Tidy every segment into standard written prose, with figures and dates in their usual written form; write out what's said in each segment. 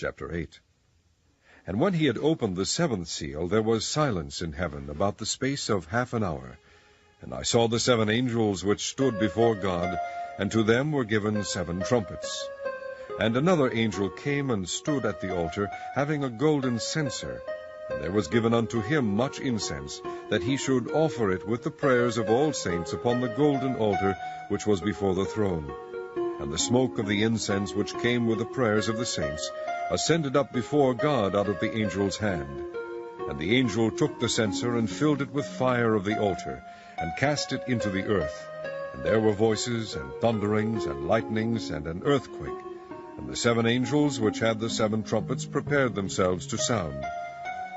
Chapter 8. And when he had opened the seventh seal, there was silence in heaven about the space of half an hour. And I saw the 7 angels which stood before God, and to them were given 7 trumpets. And another angel came and stood at the altar, having a golden censer. And there was given unto him much incense, that he should offer it with the prayers of all saints upon the golden altar which was before the throne. And the smoke of the incense which came with the prayers of the saints ascended up before God out of the angel's hand. And the angel took the censer and filled it with fire of the altar, and cast it into the earth. And there were voices, and thunderings, and lightnings, and an earthquake. And the 7 angels which had the 7 trumpets prepared themselves to sound.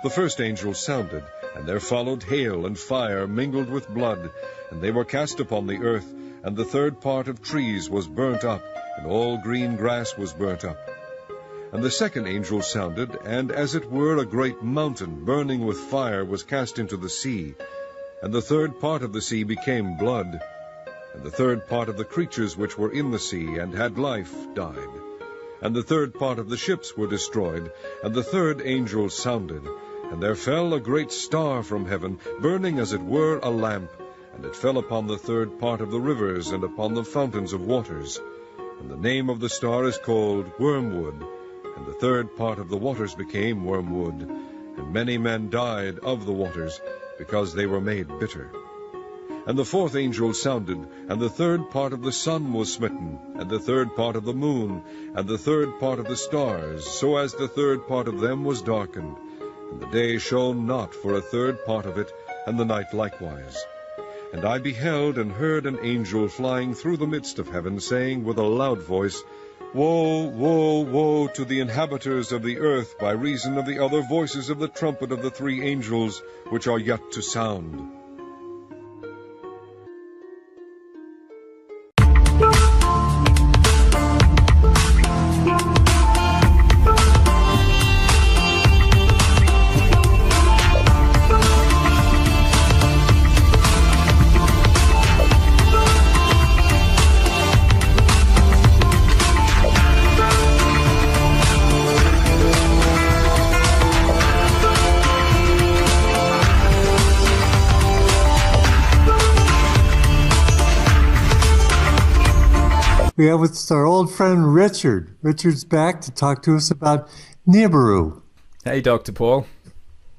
The first angel sounded, and there followed hail and fire mingled with blood, and they were cast upon the earth, and the 3rd part of trees was burnt up, and all green grass was burnt up. And the second angel sounded, and as it were a great mountain burning with fire was cast into the sea, and the 3rd part of the sea became blood, and the 3rd part of the creatures which were in the sea and had life died. And the 3rd part of the ships were destroyed, and the 3rd angel sounded, and there fell a great star from heaven, burning as it were a lamp, and it fell upon the 3rd part of the rivers and upon the fountains of waters. And the name of the star is called Wormwood, and the 3rd part of the waters became wormwood, and many men died of the waters, because they were made bitter. And the 4th angel sounded, and the 3rd part of the sun was smitten, and the 3rd part of the moon, and the 3rd part of the stars, so as the 3rd part of them was darkened. And the day shone not for a 3rd part of it, and the night likewise. And I beheld and heard an angel flying through the midst of heaven, saying with a loud voice, Woe, woe, woe to the inhabitants of the earth, by reason of the other voices of the trumpet of the 3 angels, which are yet to sound. We have with us our old friend Richard. Richard's back to talk to us about Nibiru. Hey, Dr. Paul.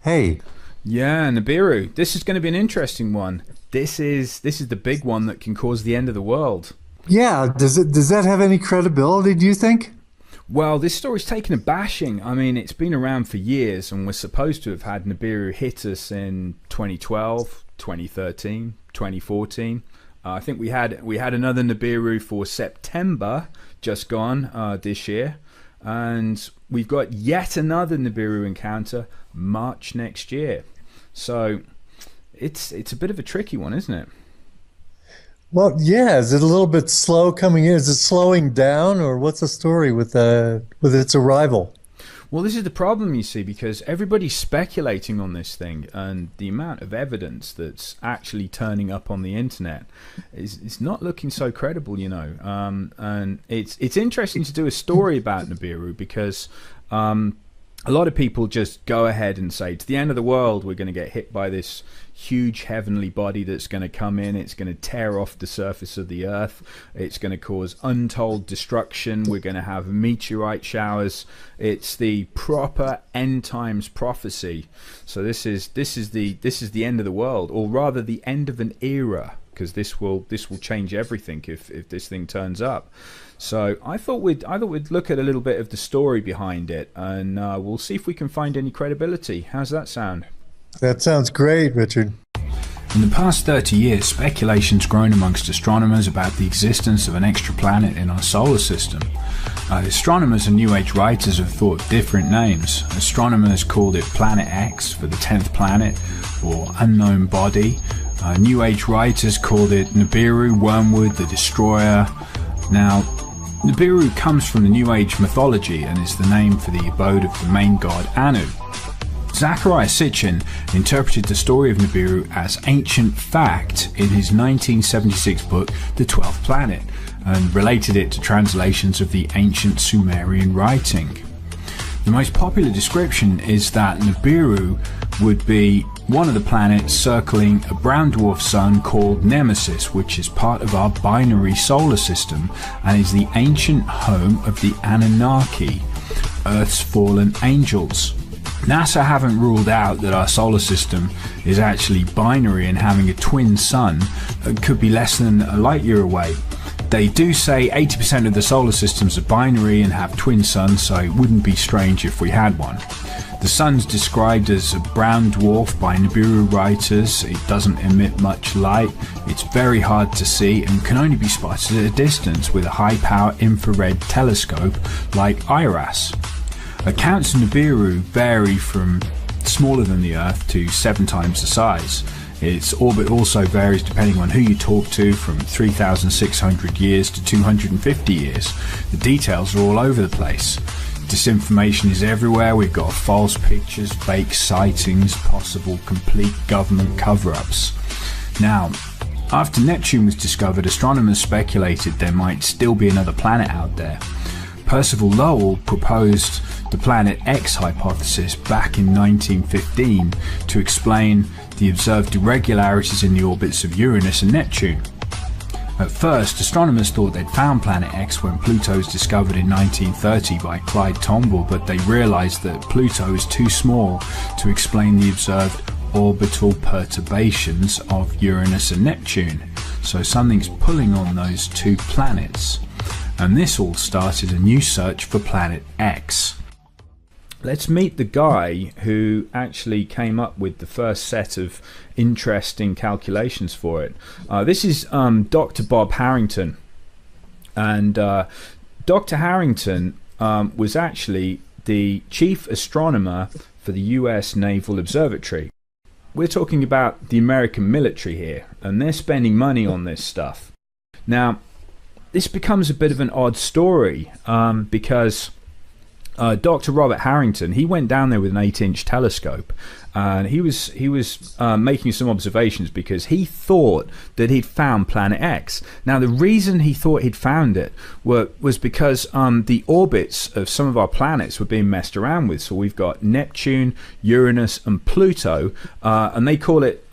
Hey. Yeah, Nibiru. This is going to be an interesting one. This is the big one that can cause the end of the world. Yeah, does that have any credibility, do you think? Well, this story's taken a bashing. I mean, it's been around for years, and we're supposed to have had Nibiru hit us in 2012, 2013, 2014. I think we had another Nibiru for September, just gone this year, and we've got yet another Nibiru encounter March next year. So it's a bit of a tricky one, isn't it? Well, yeah. Is it a little bit slow coming in? Is it slowing down, or what's the story with its arrival? Well, this is the problem, you see, because everybody's speculating on this thing, and the amount of evidence that's actually turning up on the internet is not looking so credible, you know. And it's interesting to do a story about Nibiru because a lot of people just go ahead and say, to the end of the world, we're going to get hit by this huge heavenly body that's going to come in. It's going to tear off the surface of the earth. It's going to cause untold destruction. We're going to have meteorite showers. It's the proper end times prophecy. So this is the end of the world, or rather the end of an era, because this will change everything if this thing turns up. So I thought we'd look at a little bit of the story behind it, and we'll see if we can find any credibility. How's that sound? That sounds great, Richard. In the past 30 years, speculation's grown amongst astronomers about the existence of an extra planet in our solar system. Astronomers and New Age writers have thought of different names. Astronomers called it Planet X for the 10th planet, or unknown body. New Age writers called it Nibiru, Wormwood, the Destroyer. Now, Nibiru comes from the New Age mythology and is the name for the abode of the main god Anu. Zecharia Sitchin interpreted the story of Nibiru as ancient fact in his 1976 book The 12th Planet, and related it to translations of the ancient Sumerian writing. The most popular description is that Nibiru would be one of the planets circling a brown dwarf sun called Nemesis, which is part of our binary solar system and is the ancient home of the Anunnaki, Earth's fallen angels. NASA haven't ruled out that our solar system is actually binary and having a twin sun that could be less than a light year away. They do say 80% of the solar systems are binary and have twin suns, so it wouldn't be strange if we had one. The sun's described as a brown dwarf by Nibiru writers. It doesn't emit much light, it's very hard to see and can only be spotted at a distance with a high-power infrared telescope like IRAS. Accounts of Nibiru vary from smaller than the Earth to 7 times the size. Its orbit also varies depending on who you talk to, from 3,600 years to 250 years. The details are all over the place. Disinformation is everywhere. We've got false pictures, fake sightings, possible complete government cover-ups. Now, after Neptune was discovered, astronomers speculated there might still be another planet out there. Percival Lowell proposed the Planet X hypothesis back in 1915 to explain the observed irregularities in the orbits of Uranus and Neptune. At first, astronomers thought they'd found Planet X when Pluto was discovered in 1930 by Clyde Tombaugh, but they realised that Pluto is too small to explain the observed orbital perturbations of Uranus and Neptune. So something's pulling on those two planets. And this all started a new search for Planet X. Let's meet the guy who actually came up with the first set of interesting calculations for it. This is Dr. Bob Harrington. And Dr. Harrington was actually the chief astronomer for the US Naval Observatory. We're talking about the American military here, and they're spending money on this stuff. Now, this becomes a bit of an odd story because Dr. Robert Harrington, he went down there with an 8-inch telescope, and he was making some observations because he thought that he'd found Planet X. Now, the reason he thought he'd found it was because the orbits of some of our planets were being messed around with. So we've got Neptune, Uranus, and Pluto, and they call it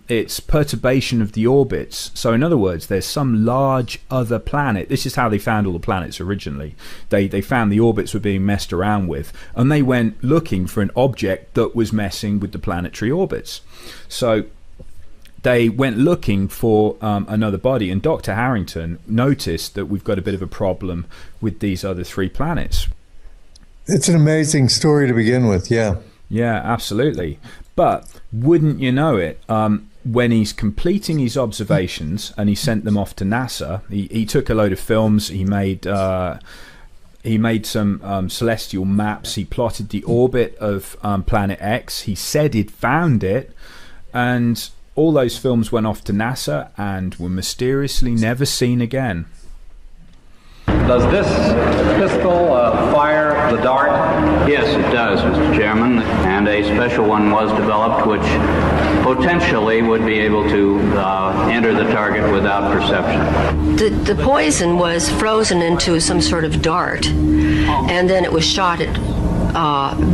its perturbation of the orbits. So in other words, there's some large other planet. This is how they found all the planets originally. They found the orbits were being messed around with, and they went looking for an object that was messing with the planetary orbits. So they went looking for another body, and Dr. Harrington noticed that we've got a bit of a problem with these other 3 planets. It's an amazing story to begin with, yeah. Yeah, absolutely. But wouldn't you know it, when he's completing his observations and he sent them off to NASA, he took a load of films, he made some celestial maps, he plotted the orbit of Planet X, he said he'd found it, and all those films went off to NASA and were mysteriously never seen again. Does this pistol fire the dart? Yes, it does, Mr. Chairman, and a special one was developed which potentially would be able to enter the target without perception. The poison was frozen into some sort of dart, and then it was shot at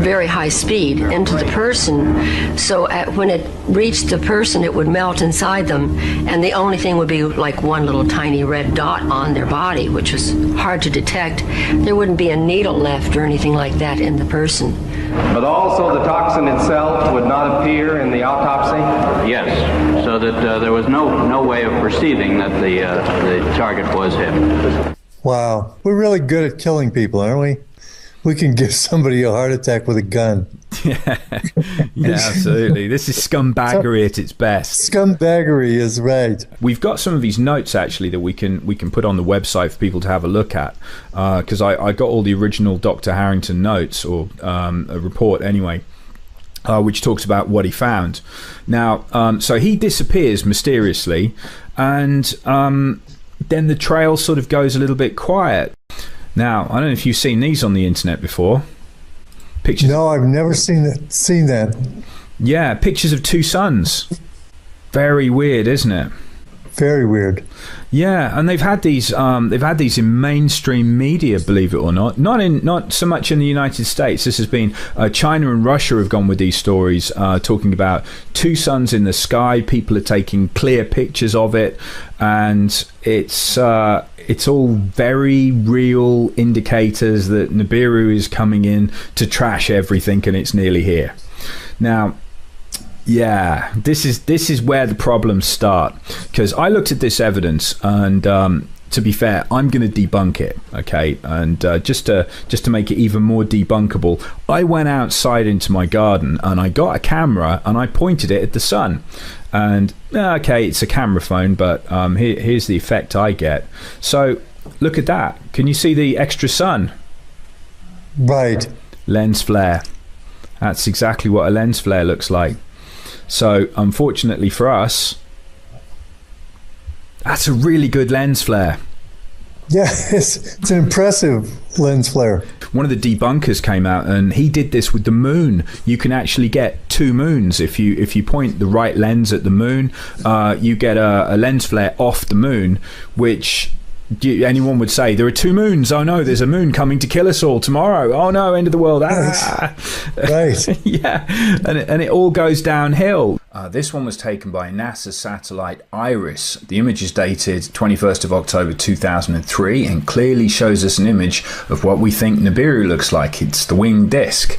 very high speed into the person. So when it reached the person, it would melt inside them, and the only thing would be like one little tiny red dot on their body, which was hard to detect. There wouldn't be a needle left or anything like that in the person. But also the toxin itself would not appear in the autopsy? Yes, so that there was no way of perceiving that the target was hit. Wow. We're really good at killing people, aren't we? We can give somebody a heart attack with a gun. Yeah, absolutely. This is scumbaggery at its best. Scumbaggery is right. We've got some of these notes actually that we can put on the website for people to have a look at, because I got all the original Dr. Harrington notes, or a report anyway, which talks about what he found. Now, so he disappears mysteriously, and then the trail sort of goes a little bit quiet. Now, I don't know if you've seen these on the internet before. Pictures. No, I've never seen that. Yeah, pictures of 2 suns. Very weird, isn't it? Very weird. Yeah, and they've had these in mainstream media, believe it or not. Not so much in the United States. This has been China and Russia have gone with these stories, talking about two suns in the sky. People are taking clear pictures of it, and it's all very real indicators that Nibiru is coming in to trash everything, and it's nearly here. Now, yeah, this is where the problems start, because I looked at this evidence, and to be fair, I'm going to debunk it, okay? And just to make it even more debunkable, I went outside into my garden and I got a camera and I pointed it at the sun. And okay, it's a camera phone, but here's the effect I get. So look at that. Can you see the extra sun? Right. Lens flare. That's exactly what a lens flare looks like. So unfortunately for us, that's a really good lens flare. Yeah, it's an impressive lens flare. One of the debunkers came out and he did this with the moon. You can actually get two moons if you point the right lens at the moon. You get a lens flare off the moon, which anyone would say there are two moons. Oh no, there's a moon coming to kill us all tomorrow. Oh no, end of the world. Ah. Right. Yeah, and it all goes downhill. This one was taken by NASA satellite IRIS. The image is dated 21st of October 2003 and clearly shows us an image of what we think Nibiru looks like. It's the winged disc.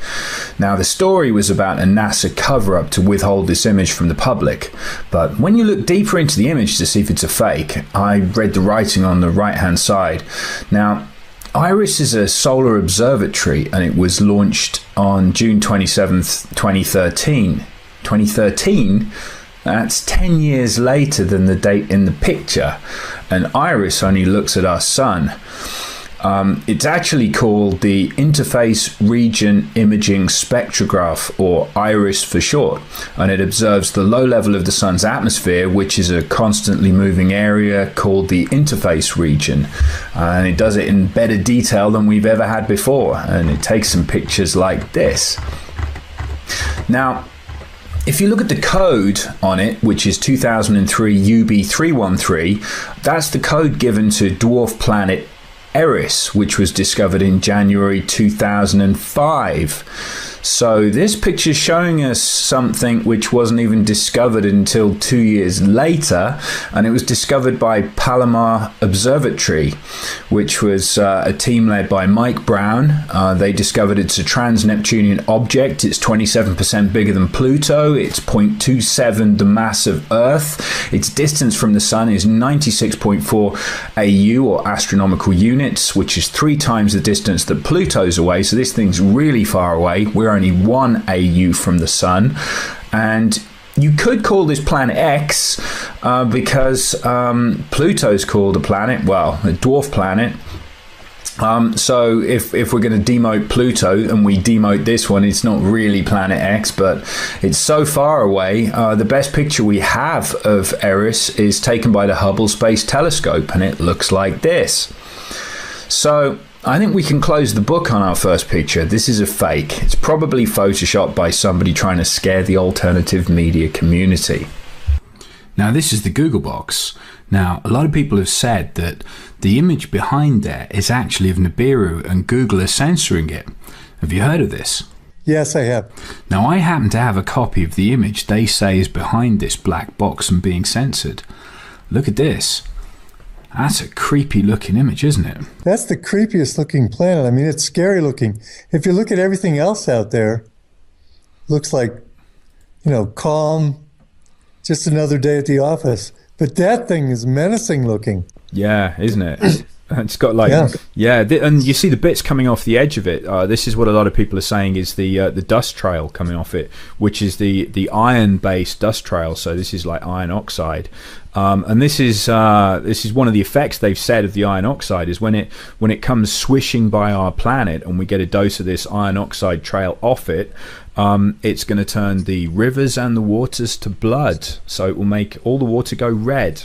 Now, the story was about a NASA cover-up to withhold this image from the public, but when you look deeper into the image to see if it's a fake, I read the writing on the right-hand side. Now, IRIS is a solar observatory and it was launched on June 27th, 2013. 2013, that's 10 years later than the date in the picture, and IRIS only looks at our sun. It's actually called the Interface Region Imaging Spectrograph, or IRIS for short, and it observes the low level of the sun's atmosphere, which is a constantly moving area called the interface region, and it does it in better detail than we've ever had before, and it takes some pictures like this. Now, if you look at the code on it, which is 2003 UB313, that's the code given to dwarf planet Eris, which was discovered in January 2005. So this picture is showing us something which wasn't even discovered until 2 years later, and it was discovered by Palomar Observatory, which was a team led by Mike Brown. They discovered it's a trans-Neptunian object. It's 27% bigger than Pluto. It's 0.27 the mass of Earth. Its distance from the sun is 96.4 AU, or astronomical units, which is 3 times the distance that Pluto's away. So this thing's really far away. We're only 1 AU from the sun, and you could call this planet X because Pluto's called a planet, well, a dwarf planet. So if we're going to demote Pluto and we demote this one, it's not really planet X, but it's so far away. The best picture we have of Eris is taken by the Hubble Space Telescope, and it looks like this. So I think we can close the book on our first picture. This is a fake. It's probably photoshopped by somebody trying to scare the alternative media community. Now, this is the Google box. Now, a lot of people have said that the image behind there is actually of Nibiru and Google is censoring it. Have you heard of this? Yes, I have. Now, I happen to have a copy of the image they say is behind this black box and being censored. Look at this. That's a creepy looking image, isn't it? That's the creepiest looking planet. I mean, it's scary looking. If you look at everything else out there, looks like, calm, just another day at the office. But that thing is menacing looking. Yeah, isn't it? It's got like, and you see the bits coming off the edge of it. This is what a lot of people are saying is the dust trail coming off it, which is the iron-based dust trail. So this is like iron oxide, and this is one of the effects they've said of the iron oxide is when it comes swishing by our planet and we get a dose of this iron oxide trail off it. It's going to turn the rivers and the waters to blood, so it will make all the water go red.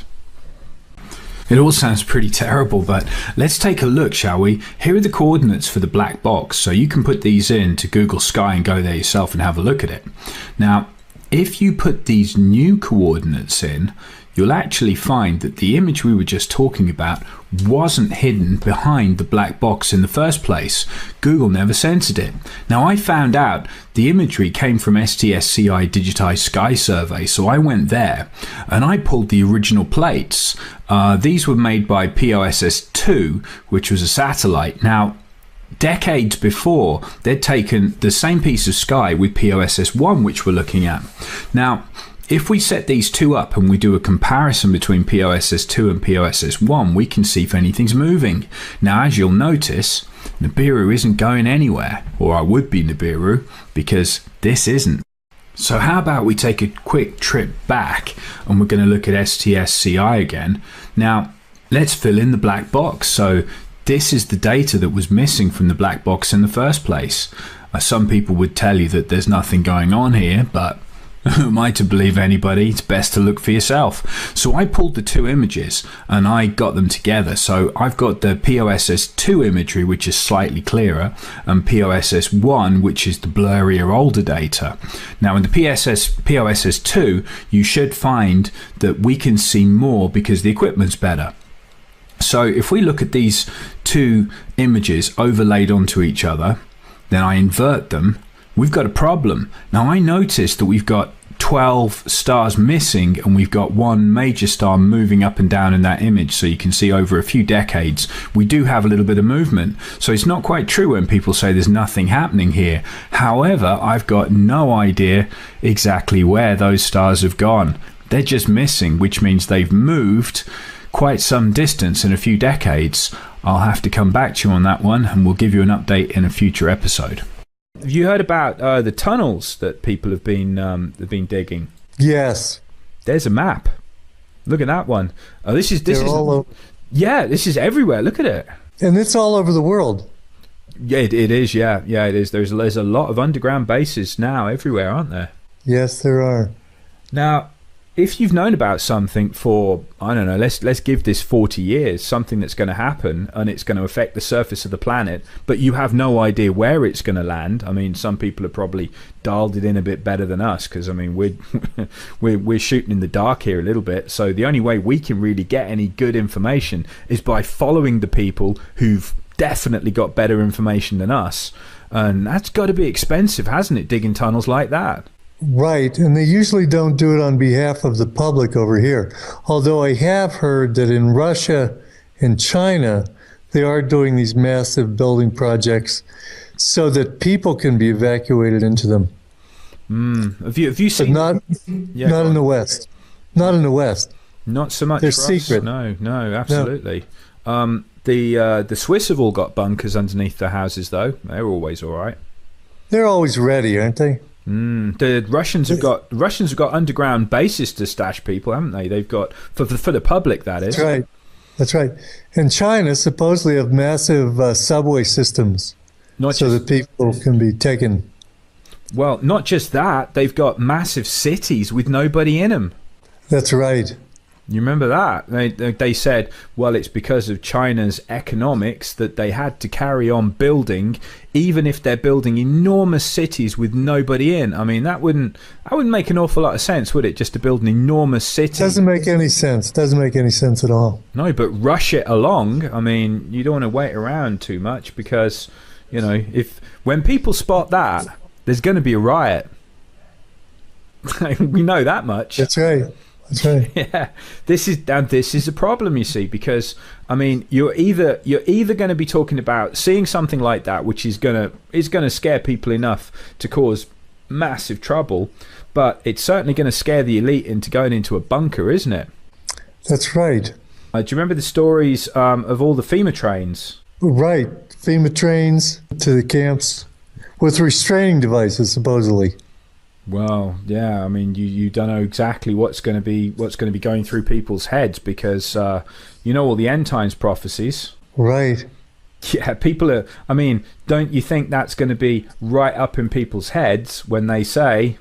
It all sounds pretty terrible, but let's take a look, shall we? Here are the coordinates for the black box, so you can put these in to Google Sky and go there yourself and have a look at it. Now, if you put these new coordinates in, you'll actually find that the image we were just talking about wasn't hidden behind the black box in the first place. Google never censored it. Now, I found out the imagery came from STSCI Digitized Sky Survey, so I went there and I pulled the original plates. These were made by POSS-2, which was a satellite. Now, decades before, they'd taken the same piece of sky with POSS-1, which we're looking at. Now, if we set these two up and we do a comparison between POSS-2 and POSS-1, we can see if anything's moving. Now, as you'll notice, Nibiru isn't going anywhere, or I would be Nibiru, because this isn't. So how about we take a quick trip back and we're going to look at STSCI again. Now, let's fill in the black box. So this is the data that was missing from the black box in the first place. Some people would tell you that there's nothing going on here, but who am I to believe anybody? It's best to look for yourself. So I pulled the two images and I got them together. So I've got the POSS-2 imagery, which is slightly clearer, and POSS-1, which is the blurrier older data. Now in the POSS-2, you should find that we can see more because the equipment's better. So if we look at these two images overlaid onto each other, then I invert them, we've got a problem. Now I noticed that we've got 12 stars missing and we've got one major star moving up and down in that image. So you can see over a few decades we do have a little bit of movement. So it's not quite true when people say there's nothing happening here. However, I've got no idea exactly where those stars have gone. They're just missing, which means they've moved quite some distance in a few decades. I'll have to come back to you on that one and we'll give you an update in a future episode. Have you heard about the tunnels that people have been digging? Yes. There's a map. Look at that one. Oh, this is all over. Yeah, this is everywhere. Look at it. And it's all over the world. Yeah, it is. Yeah, it is. There's a lot of underground bases now everywhere, aren't there? Yes, there are. Now, if you've known about something for, I don't know, let's give this 40 years, something that's going to happen and it's going to affect the surface of the planet, but you have no idea where it's going to land. I mean, some people have probably dialed it in a bit better than us because, I mean, we're shooting in the dark here a little bit. So the only way we can really get any good information is by following the people who've definitely got better information than us. And that's got to be expensive, hasn't it, digging tunnels like that? Right, and they usually don't do it on behalf of the public over here. Although I have heard that in Russia and China, they are doing these massive building projects so that people can be evacuated into them. Have you seen? But not in the West. Not in the West. Not so much. They're for secret. Us. No, absolutely. No. The Swiss have all got bunkers underneath their houses, though. They're always all right. They're always ready, aren't they? The Russians have got underground bases to stash people, haven't they? They've got for the public, that is. That's right. And China supposedly have massive subway systems, so that people can be taken. Well, not just that, they've got massive cities with nobody in them. That's right. You remember that? They said, well, it's because of China's economics that they had to carry on building, even if they're building enormous cities with nobody in. I mean, that wouldn't make an awful lot of sense, would it? Just to build an enormous city. Doesn't make any sense. Doesn't make any sense at all. No, but rush it along. I mean, you don't want to wait around too much because, you know, when people spot that, there's going to be a riot. We know that much. That's right. That's right. Yeah, this is a problem, you see, because I mean, you're either going to be talking about seeing something like that, which is going to scare people enough to cause massive trouble, but it's certainly going to scare the elite into going into a bunker, isn't it? That's right. Do you remember the stories of all the FEMA trains? Right, FEMA trains to the camps with restraining devices, supposedly. Well, yeah. I mean, you don't know exactly what's going to be going through people's heads because you know all the end times prophecies. Right. Yeah, people are. I mean, don't you think that's going to be right up in people's heads when they say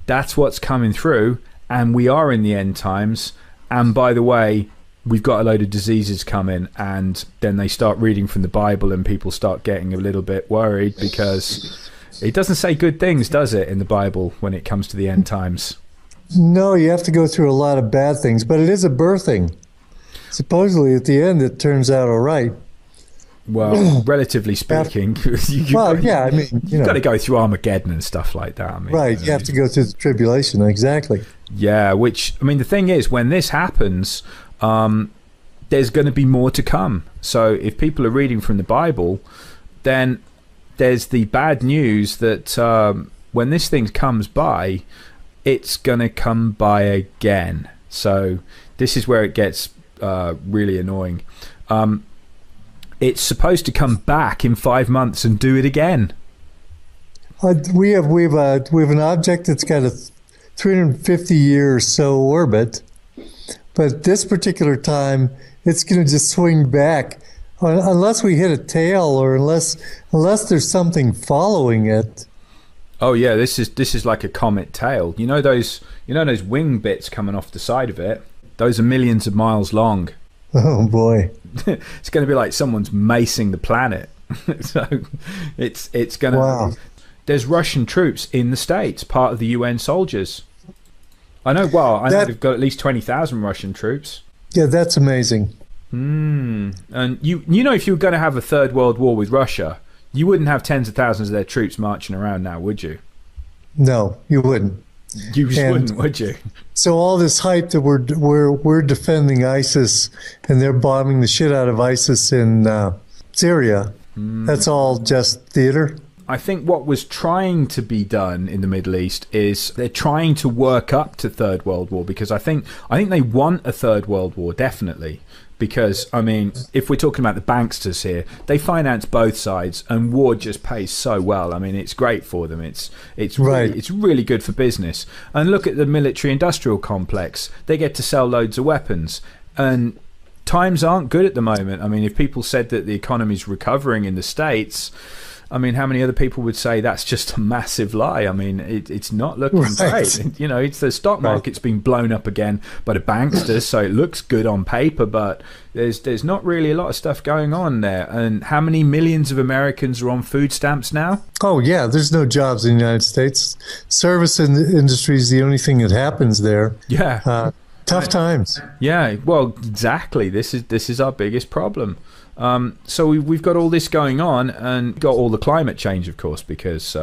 that's what's coming through, and we are in the end times, and by the way, we've got a load of diseases coming, and then they start reading from the Bible, and people start getting a little bit worried because it doesn't say good things, does it, in the Bible when it comes to the end times? No, you have to go through a lot of bad things, but it is a birthing. Supposedly, at the end, it turns out all right. Well, relatively speaking, yeah, I mean, you've got to go through Armageddon and stuff like that. I mean, right, you have to go through the tribulation, exactly. Yeah, which, I mean, the thing is, when this happens, there's going to be more to come. So if people are reading from the Bible, then there's the bad news that when this thing comes by, it's going to come by again. So this is where it gets really annoying. It's supposed to come back in 5 months and do it again. We have an object that's got a 350 year or so orbit, but this particular time it's going to just swing back unless we hit a tail or unless there's something following it. Oh yeah, this is like a comet tail. You know those wing bits coming off the side of it? Those are millions of miles long. Oh boy. It's going to be like someone's macing the planet. So it's going to... Wow. There's Russian troops in the States, part of the UN soldiers. I know they've got at least 20,000 Russian troops. Yeah, that's amazing. And you know, if you were going to have a third world war with Russia, you wouldn't have tens of thousands of their troops marching around now, would you? No, you wouldn't. You just wouldn't, would you? So all this hype that we're defending ISIS and they're bombing the shit out of ISIS in Syria, that's all just theater? I think what was trying to be done in the Middle East is they're trying to work up to Third World War, because I think they want a Third World War, definitely. Because, I mean, if we're talking about the banksters here, they finance both sides, and war just pays so well. I mean, it's great for them. It's right. It's really good for business. And look at the military-industrial complex. They get to sell loads of weapons. And times aren't good at the moment. I mean, if people said that the economy's recovering in the States... I mean, how many other people would say that's just a massive lie? I mean, it's not looking great. You know, it's the stock market's been blown up again by the banksters, so it looks good on paper, but there's not really a lot of stuff going on there. And how many millions of Americans are on food stamps now? Oh, yeah, there's no jobs in the United States. Service industry is the only thing that happens there. Yeah. Tough times. Yeah, well, exactly. This is our biggest problem. So we've got all this going on, and got all the climate change, of course, because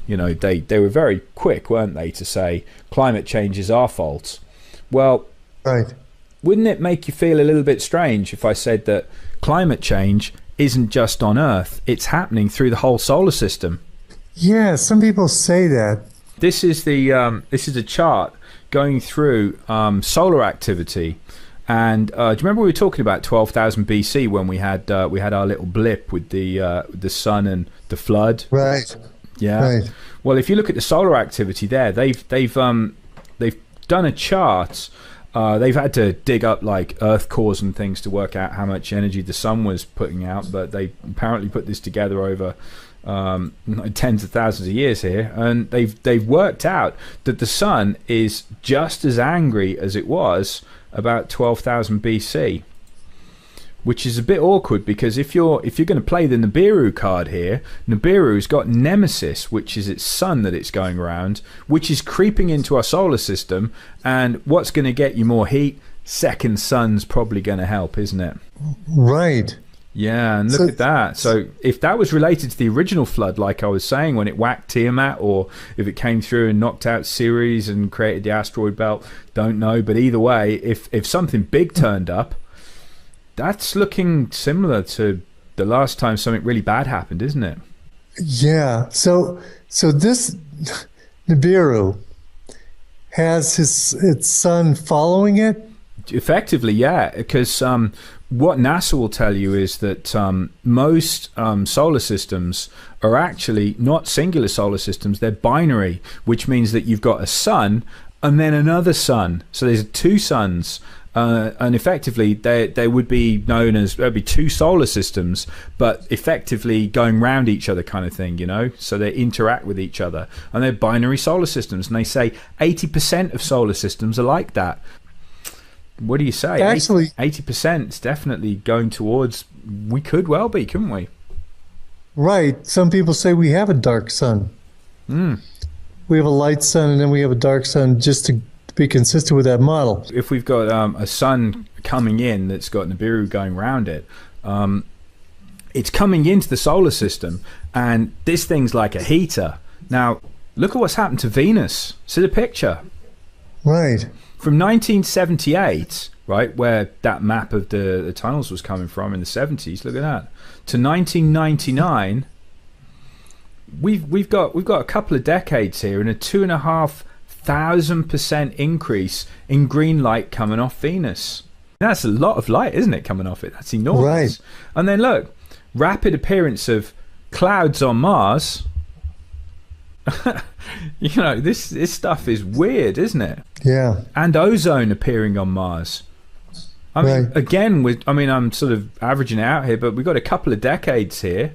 you know, they were very quick, weren't they, to say climate change is our fault. Well, right. Wouldn't it make you feel a little bit strange if I said that climate change isn't just on Earth, it's happening through the whole solar system? Yeah, some people say that. This is a chart going through solar activity. And do you remember we were talking about 12,000 BC when we had our little blip with the sun and the flood? Right. Yeah. Right. Well, if you look at the solar activity there, they've done a chart. They've had to dig up like earth cores and things to work out how much energy the sun was putting out, but they apparently put this together over tens of thousands of years here, and they've worked out that the sun is just as angry as it was about 12,000 BC, which is a bit awkward, because if you're going to play the Nibiru card here, Nibiru's got Nemesis, which is its sun that it's going around, which is creeping into our solar system, and what's going to get you more heat? Second sun's probably going to help, isn't it? Right. Yeah, and look at that. So if that was related to the original flood, like I was saying, when it whacked Tiamat, or if it came through and knocked out Ceres and created the asteroid belt, don't know. But either way, if something big turned up, that's looking similar to the last time something really bad happened, isn't it? Yeah. So this Nibiru has its sun following it? Effectively, yeah, because what NASA will tell you is that most solar systems are actually not singular solar systems, they're binary, which means that you've got a sun and then another sun. So there's two suns, and effectively they would be known as, there'd be two solar systems, but effectively going round each other kind of thing, you know? So they interact with each other, and they're binary solar systems, and they say 80% of solar systems are like that. What do you say? Actually, 80% is definitely going towards, we could well be, couldn't we? Right. Some people say we have a dark sun. We have a light sun, and then we have a dark sun just to be consistent with that model. If we've got a sun coming in that's got Nibiru going around it, it's coming into the solar system, and this thing's like a heater. Now, look at what's happened to Venus. See the picture? Right. From 1978, right, where that map of the tunnels was coming from in the 70s, look at that, to 1999, we've got a couple of decades here, and a 2,500% increase in green light coming off Venus. That's a lot of light, isn't it, coming off it? That's enormous. Right. And then look, rapid appearance of clouds on Mars. You know, this stuff is weird, isn't it? Yeah. And ozone appearing on Mars. I mean, Right. again, I'm sort of averaging it out here, but we've got a couple of decades here.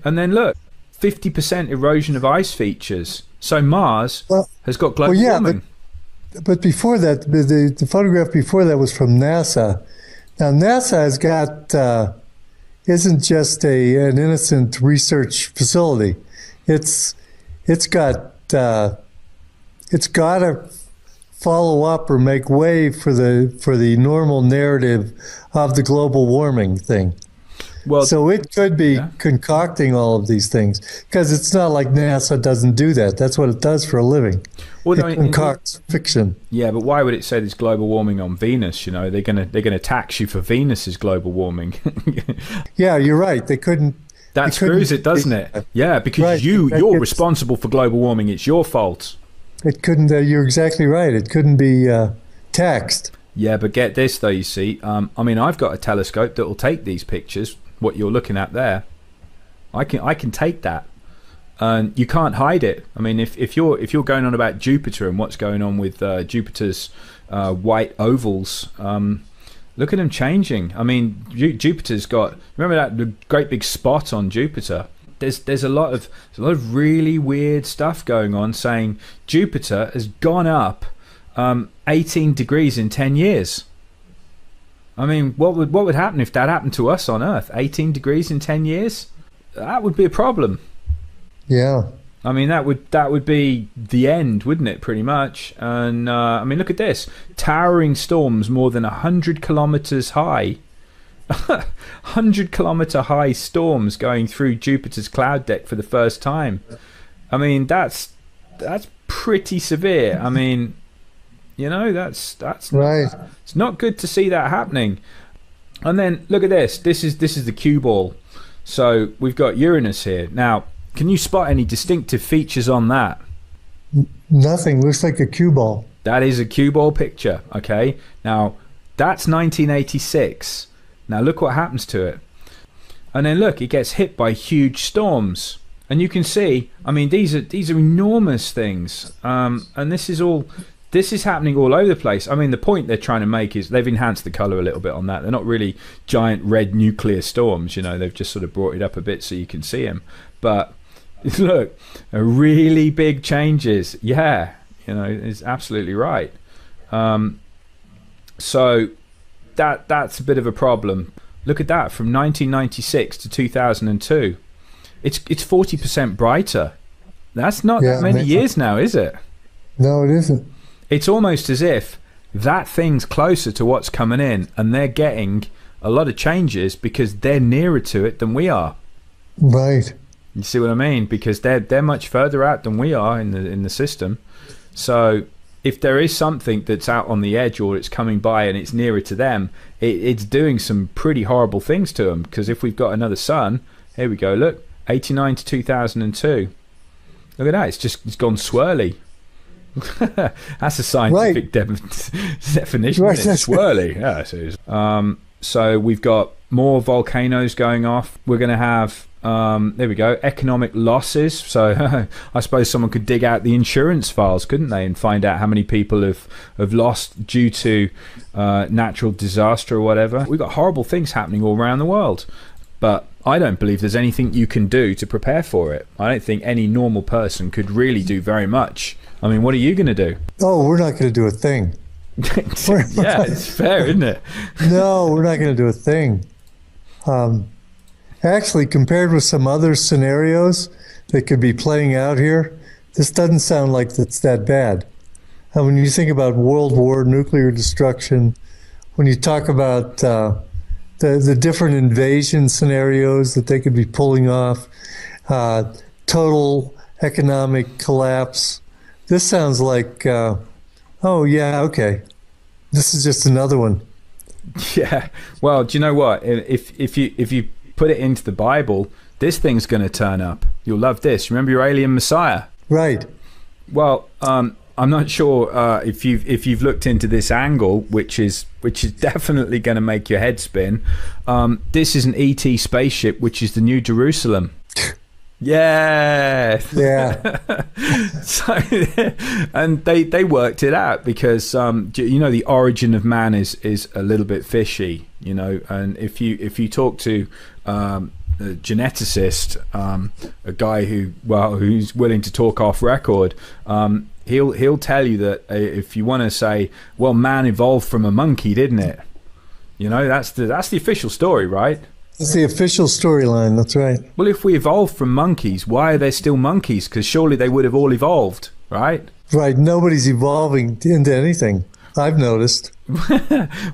And then look, 50% erosion of ice features. So Mars has got global warming. But before that, the photograph before that was from NASA. Now, NASA has got, isn't just an innocent research facility. It's got to follow up or make way for the normal narrative of the global warming thing. Well, so it could be concocting all of these things, because it's not like NASA doesn't do that. That's what it does for a living. Well, it concocts fiction. Yeah, but why would it say there's global warming on Venus? You know, they're gonna tax you for Venus's global warming. Yeah, you're right. They couldn't. That screws it, doesn't it? Yeah, because right. you're responsible for global warming. It's your fault. It couldn't. You're exactly right. It couldn't be taxed. Yeah, but get this though. You see, I mean, I've got a telescope that will take these pictures. What you're looking at there, I can take that, and you can't hide it. I mean, if you're going on about Jupiter and what's going on with Jupiter's white ovals, look at them changing. I mean, Jupiter's got, remember that the great big spot on Jupiter? There's a lot of really weird stuff going on, saying Jupiter has gone up 18 degrees in 10 years. I mean, what would happen if that happened to us on Earth? 18 degrees in 10 years? That would be a problem. Yeah. I mean, that would be the end, wouldn't it, pretty much? And, I mean, look at this. Towering storms more than 100 kilometers high. 100-kilometer high storms going through Jupiter's cloud deck for the first time. I mean, that's pretty severe. I mean, you know, that's right. It's not good to see that happening. And then look at this. This is the cue ball. So we've got Uranus here. Now, can you spot any distinctive features on that? Nothing. Looks like a cue ball. That is a cue ball picture. Okay. Now that's 1986. Now look what happens to it. And then look, it gets hit by huge storms. And you can see, I mean, these are enormous things. And this is happening all over the place. I mean, the point they're trying to make is they've enhanced the color a little bit on that. They're not really giant red nuclear storms, you know, they've just sort of brought it up a bit so you can see them. But look, really big changes. Yeah, you know, it's absolutely right. So that's a bit of a problem. Look at that, from 1996 to 2002. It's 40% brighter. That's not that many years now, is it? No, it isn't. It's almost as if that thing's closer to what's coming in, and they're getting a lot of changes because they're nearer to it than we are. Right. You see what I mean? Because they're much further out than we are in the system. So if there is something that's out on the edge or it's coming by and it's nearer to them, it's doing some pretty horrible things to them. Because if we've got another sun, here we go. Look, 89 to 2002. Look at that. It's gone swirly. That's a scientific definition. Right. Swirly. Yeah, it is. So we've got more volcanoes going off. We're going to have there we go, economic losses. So I suppose someone could dig out the insurance files, couldn't they, and find out how many people have lost due to natural disaster or whatever. We've got horrible things happening all around the world, but I don't believe there's anything you can do to prepare for it. I don't think any normal person could really do very much. I mean, what are you going to do? Oh, we're not going to do a thing. Yeah, it's fair, isn't it? No, we're not going to do a thing. Actually, compared with some other scenarios that could be playing out here, this doesn't sound like it's that bad. And when you think about world war, nuclear destruction, when you talk about the different invasion scenarios that they could be pulling off, total economic collapse, this sounds like, oh yeah, okay, this is just another one. Yeah. Well, do you know what? If you put it into the Bible, this thing's going to turn up. You'll love this. Remember your alien Messiah? Right. Well, I'm not sure if you've looked into this angle, which is definitely going to make your head spin. This is an ET spaceship, which is the New Jerusalem. Yeah. So, and they worked it out because the origin of man is a little bit fishy, and if you talk to a geneticist, a guy who's willing to talk off record, he'll tell you that if you want to say, well, man evolved from a monkey, didn't it? That's the official story, right? That's the official storyline, that's right. Well, if we evolved from monkeys, why are there still monkeys? Because surely they would have all evolved, right? Right, nobody's evolving into anything, I've noticed.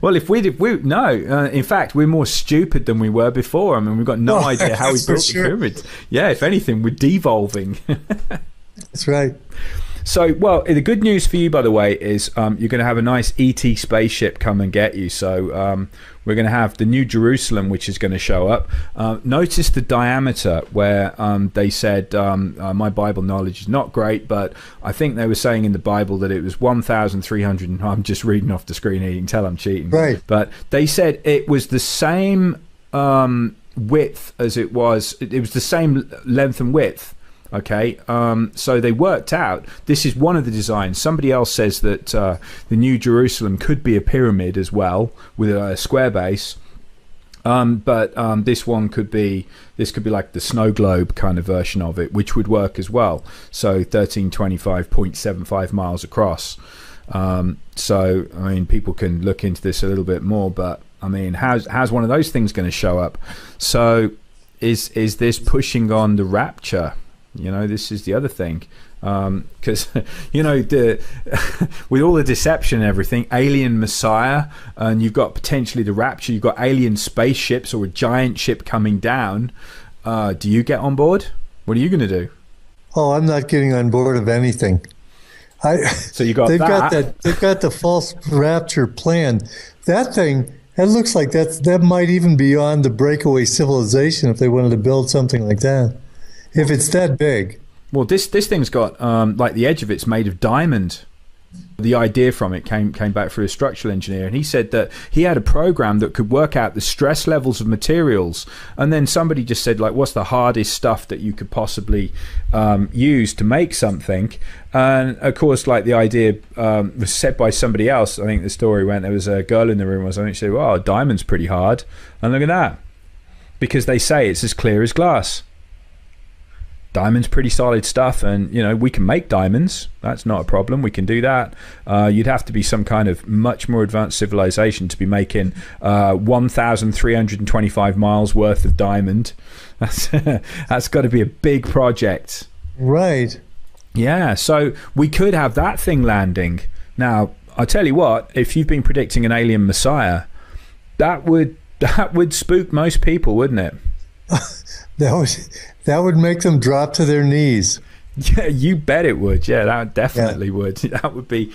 Well, in fact, we're more stupid than we were before. I mean, we've got no idea how we built the pyramids. Yeah, if anything, we're devolving. That's right. So, well, the good news for you, by the way, is you're going to have a nice ET spaceship come and get you. So we're going to have the New Jerusalem, which is going to show up. Notice the diameter where they said, my Bible knowledge is not great, but I think they were saying in the Bible that it was 1,300. I'm just reading off the screen here. You can tell I'm cheating. Right. But they said it was the same width as it was. It was the same length and width. Okay, so they worked out, this is one of the designs. Somebody else says that the New Jerusalem could be a pyramid as well, with a square base. But this could be like the snow globe kind of version of it, which would work as well. So 1325.75 miles across. So, I mean, people can look into this a little bit more, but I mean, how's one of those things going to show up? So is this pushing on the rapture? This is the other thing, because with all the deception and everything, alien Messiah, and you've got potentially the rapture, you've got alien spaceships or a giant ship coming down. Do you get on board? What are you going to do? Oh, I'm not getting on board of anything. So you got they've got the false rapture plan. That thing, it looks like that might even be on the breakaway civilization if they wanted to build something like that. If it's that big. Well, this thing's got like the edge of it's made of diamond. The idea from it came back through a structural engineer, and he said that he had a program that could work out the stress levels of materials, and then somebody just said, like, what's the hardest stuff that you could possibly use to make something? And of course, like, the idea was said by somebody else. I think the story went, there was a girl in the room, I think she said, well, diamond's pretty hard, and look at that, because they say it's as clear as glass. Diamond's pretty solid stuff, and we can make diamonds. That's not a problem. We can do that. You'd have to be some kind of much more advanced civilization to be making 1,325 miles worth of diamond. That's got to be a big project. Right. Yeah, so we could have that thing landing. Now, I'll tell you what, if you've been predicting an alien Messiah, that would spook most people, wouldn't it? That would make them drop to their knees. Yeah, you bet it would. Yeah, that definitely would. That would be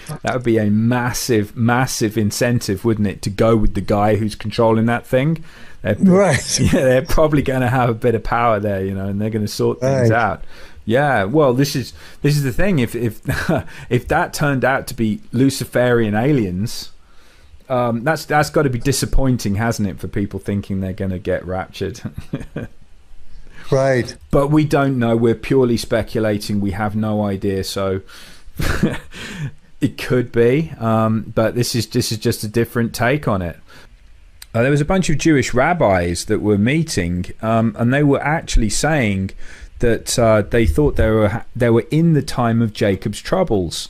a massive incentive, wouldn't it, to go with the guy who's controlling that thing? Right. Yeah, they're probably going to have a bit of power there, and they're going to sort things out. Yeah. Well, this is the thing. If if that turned out to be Luciferian aliens, that's got to be disappointing, hasn't it, for people thinking they're going to get raptured. Right. But we don't know. We're purely speculating. We have no idea. So it could be. But this is just a different take on it. There was a bunch of Jewish rabbis that were meeting, and they were actually saying that they thought they were in the time of Jacob's troubles.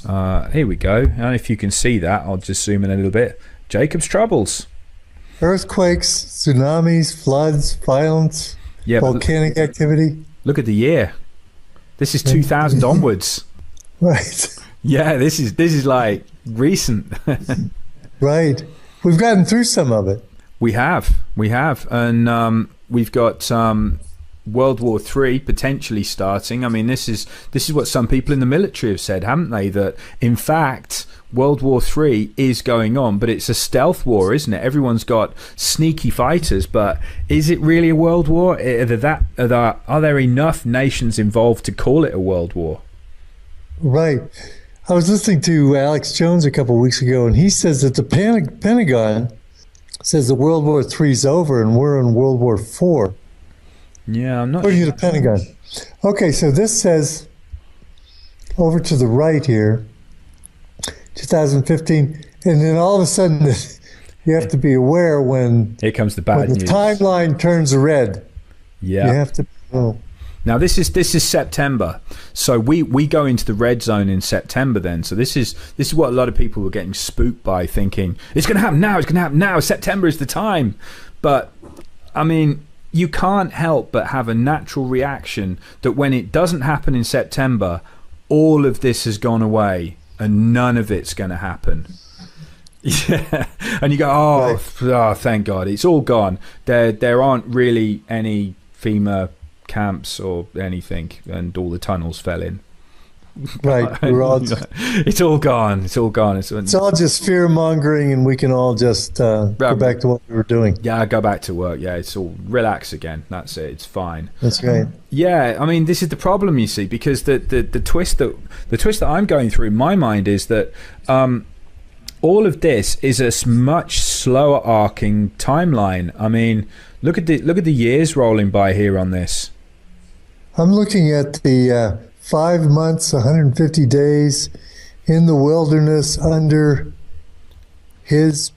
Here we go. And if you can see that, I'll just zoom in a little bit. Jacob's troubles. Earthquakes, tsunamis, floods, violence. Yeah, volcanic activity. Look at the year. This is 2000 onwards. Right. Yeah, this is like recent. Right. We've gotten through some of it. We have, and we've got World War III potentially starting. I mean, this is what some people in the military have said, haven't they? That in fact, World War III is going on, but it's a stealth war, isn't it? Everyone's got sneaky fighters, but is it really a world war? Are there enough nations involved to call it a world war? Right. I was listening to Alex Jones a couple of weeks ago, and he says that the Pentagon says that World War III is over and we're in World War IV. Yeah, I'm not According to the Pentagon. Okay, so this says, over to the right here, 2015, and then all of a sudden you have to be aware when here comes the bad when the news. timeline turns red. Yeah. You have to know. Now this is September, so we go into the red zone in September then. So this is what a lot of people were getting spooked by, thinking it's going to happen now. September is the time. But I mean, you can't help but have a natural reaction that when it doesn't happen in September, all of this has gone away and none of it's going to happen. Yeah, and you go, oh, thank God, it's all gone. There aren't really any FEMA camps or anything, and all the tunnels fell in. Right, we're all it's all gone. It's all just fear mongering, and we can all just go back to what we were doing. Yeah, go back to work. Yeah, it's all relax again. That's it. It's fine. That's right. Yeah, I mean, this is the problem, you see, because the twist that I'm going through in my mind is that all of this is a much slower arcing timeline. I mean, look at the years rolling by here on this. I'm looking at the 5 months, 150 days in the wilderness under his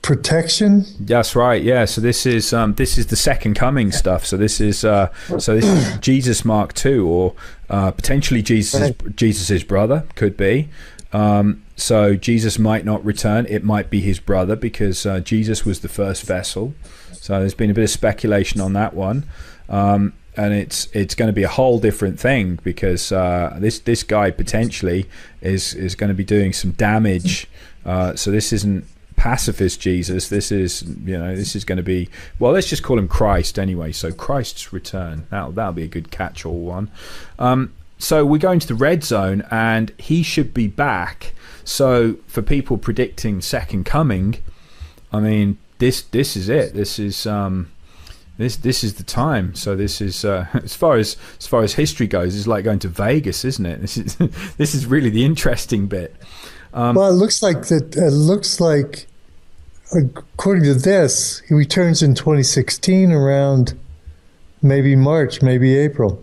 protection. That's right. Yeah. So this is the second coming stuff. So this is Jesus Mark II, or potentially Jesus's brother, could be. So Jesus might not return. It might be his brother, because Jesus was the first vessel. So there's been a bit of speculation on that one. And it's going to be a whole different thing, because this guy potentially is going to be doing some damage. So this isn't pacifist Jesus. This is going to be, well, let's just call him Christ anyway. So Christ's return. That'll be a good catch-all one. So we go into the red zone, and he should be back. So for people predicting second coming, I mean, this is it. This is the time. So this is as far as history goes, it's like going to Vegas, isn't it? This is really the interesting bit. Well, it looks like according to this, he returns in 2016 around maybe March, maybe April.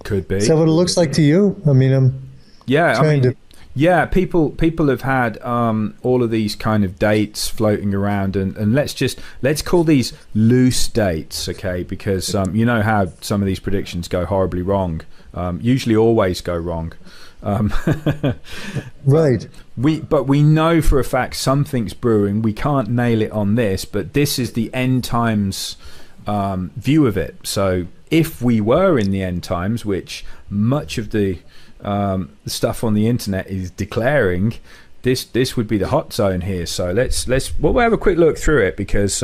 Could be. Is that what it looks like to you? I mean, yeah, people have had all of these kind of dates floating around, and let's call these loose dates, okay? Because you know how some of these predictions go horribly wrong, usually always go wrong. Right. But we know for a fact something's brewing. We can't nail it on this, but this is the end times view of it. So if we were in the end times, which much of the stuff on the internet is declaring, this would be the hot zone here. So we'll have a quick look through it, because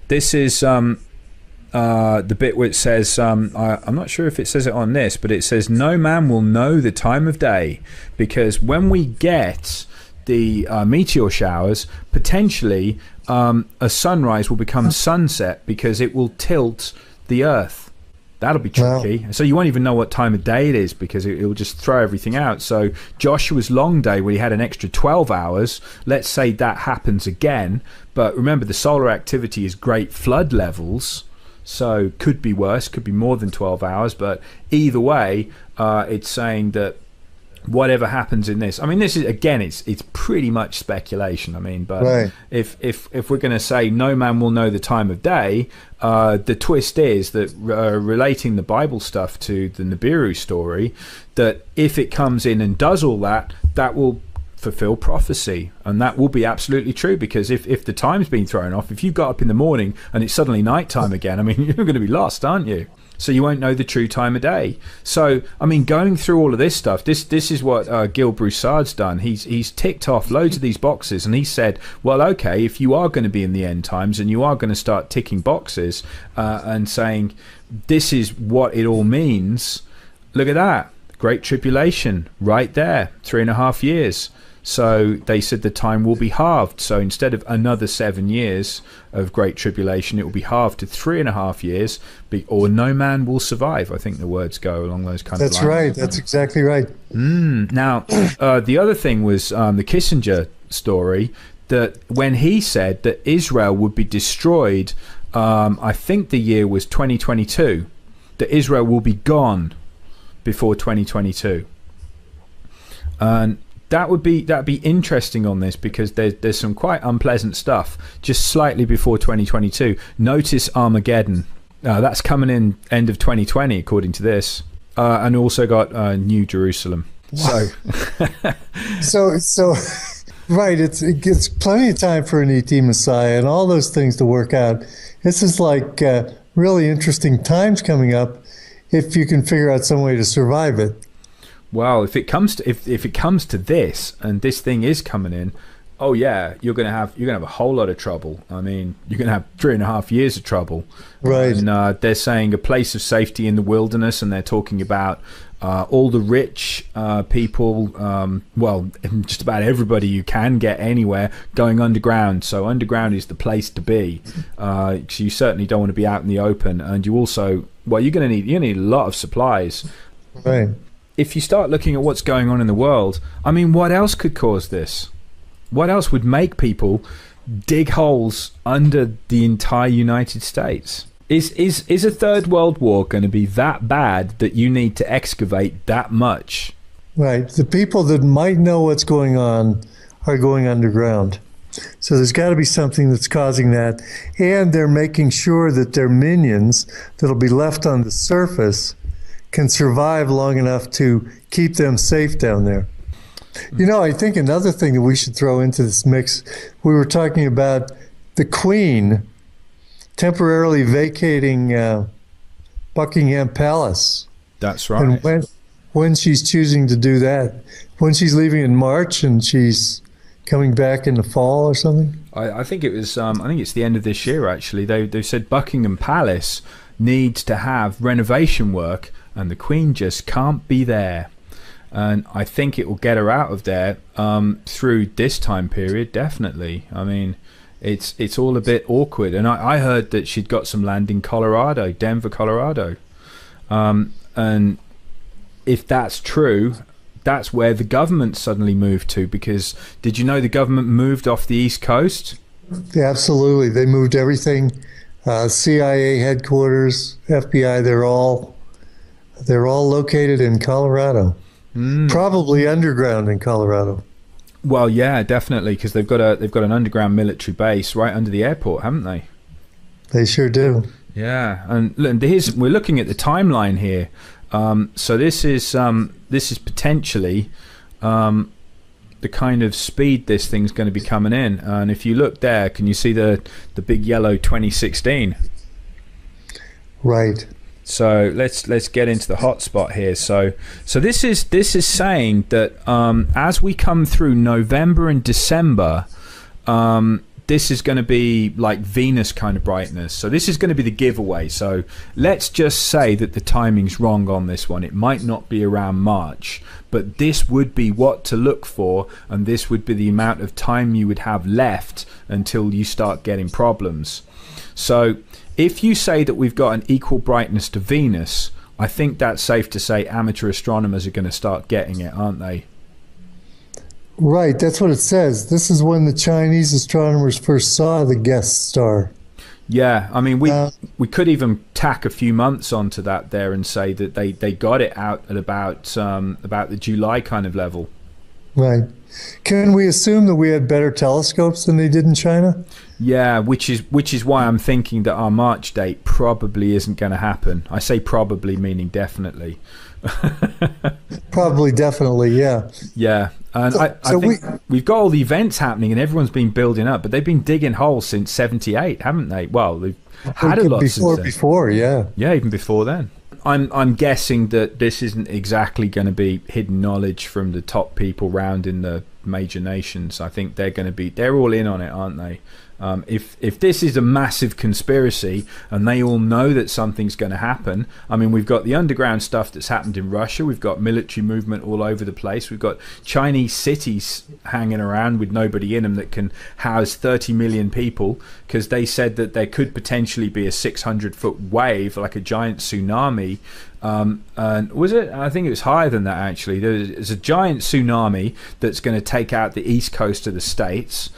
this is the bit where it says, I'm not sure if it says it on this, but it says no man will know the time of day, because when we get the meteor showers, potentially a sunrise will become sunset, because it will tilt the earth. That'll be tricky. Wow. So you won't even know what time of day it is, because it will just throw everything out. So Joshua's long day, where he had an extra 12 hours, let's say that happens again. But remember, the solar activity is great flood levels, so could be worse, could be more than 12 hours. But either way, it's saying that whatever happens in this, I mean, this is, again, it's pretty much speculation. I mean, but right. if we're going to say no man will know the time of day, the twist is that relating the Bible stuff to the Nibiru story, that if it comes in and does all that, that will fulfill prophecy, and that will be absolutely true. Because if the time's been thrown off, if you got up in the morning and it's suddenly nighttime again, I mean, you're going to be lost, aren't you? so you won't know the true time of day. So, I mean, going through all of this stuff, this is what Gil Broussard's done. He's ticked off loads of these boxes, and he said, well, okay, if you are going to be in the end times and you are going to start ticking boxes and saying this is what it all means, look at that. Great Tribulation right there, 3.5 years. So they said the time will be halved. So instead of another 7 years of Great Tribulation, it will be halved to 3.5 years, or no man will survive. I think the words go along those kind of lines. That's right. That's exactly right. Now, the other thing was the Kissinger story, that when he said that Israel would be destroyed, I think the year was 2022, that Israel will be gone before 2022, and that'd be interesting on this, because there's some quite unpleasant stuff just slightly before 2022. Notice Armageddon, that's coming in end of 2020 according to this, and also got New Jerusalem. Wow. So right, it gives plenty of time for an ET Messiah and all those things to work out. This is like really interesting times coming up, if you can figure out some way to survive it. Well, if it comes to this, and this thing is coming in, oh yeah, you're gonna have a whole lot of trouble. I mean, you're gonna have 3.5 years of trouble. Right. And they're saying a place of safety in the wilderness, and they're talking about all the rich people, well, just about everybody you can get anywhere, going underground. So underground is the place to be. So you certainly don't want to be out in the open, and you also, well, you're gonna need a lot of supplies. Right. If you start looking at what's going on in the world, I mean, what else could cause this? What else would make people dig holes under the entire United States? Is a third world war going to be that bad that you need to excavate that much? Right. The people that might know what's going on are going underground. So there's got to be something that's causing that. And they're making sure that their minions that'll be left on the surface can survive long enough to keep them safe down there. You know, I think another thing that we should throw into this mix, we were talking about the Queen temporarily vacating Buckingham Palace. That's right. And when she's choosing to do that, when she's leaving in March and she's coming back in the fall or something? I think it was. I think it's the end of this year. Actually, they said Buckingham Palace needs to have renovation work, and the Queen just can't be there. And I think it will get her out of there through this time period. Definitely. I mean, it's all a bit awkward. And I heard that she'd got some land in Colorado, Denver, Colorado. And if that's true, that's where the government suddenly moved to. Because did you know the government moved off the East Coast? Yeah, absolutely. They moved everything. CIA headquarters, FBI, they're all located in Colorado. Probably underground in Colorado. Well, yeah, definitely, because they've got an underground military base right under the airport, haven't they? They sure do. Yeah, and we're looking at the timeline here. So this is potentially the kind of speed this thing's going to be coming in. And if you look there, can you see the big yellow 2016? Right. So let's get into the hot spot here. So this is saying that as we come through November and December, this is going to be like Venus kind of brightness. So this is going to be the giveaway. So let's just say that the timing's wrong on this one. It might not be around March, but this would be what to look for, and this would be the amount of time you would have left until you start getting problems. So if you say that we've got an equal brightness to Venus, I think that's safe to say amateur astronomers are going to start getting it, aren't they? Right, that's what it says. This is when the Chinese astronomers first saw the guest star. Yeah, I mean, we could even tack a few months onto that there and say that they got it out at about the July kind of level. Right. Can we assume that we had better telescopes than they did in China? Yeah, which is why I'm thinking that our March date probably isn't going to happen. I say probably, meaning definitely. Probably, definitely, yeah. Yeah, and I think we've got all the events happening and everyone's been building up, but they've been digging holes since '78, haven't they? Well, had a lot since then. Before, yeah. Yeah, even before then. I'm guessing that this isn't exactly going to be hidden knowledge from the top people round in the major nations. I think they're all in on it, aren't they? If this is a massive conspiracy and they all know that something's going to happen, I mean, we've got the underground stuff that's happened in Russia, we've got military movement all over the place, we've got Chinese cities hanging around with nobody in them that can house 30 million people, because they said that there could potentially be a 600-foot wave, like a giant tsunami. And was it? I think it was higher than that, actually. There's a giant tsunami that's going to take out the east coast of the States.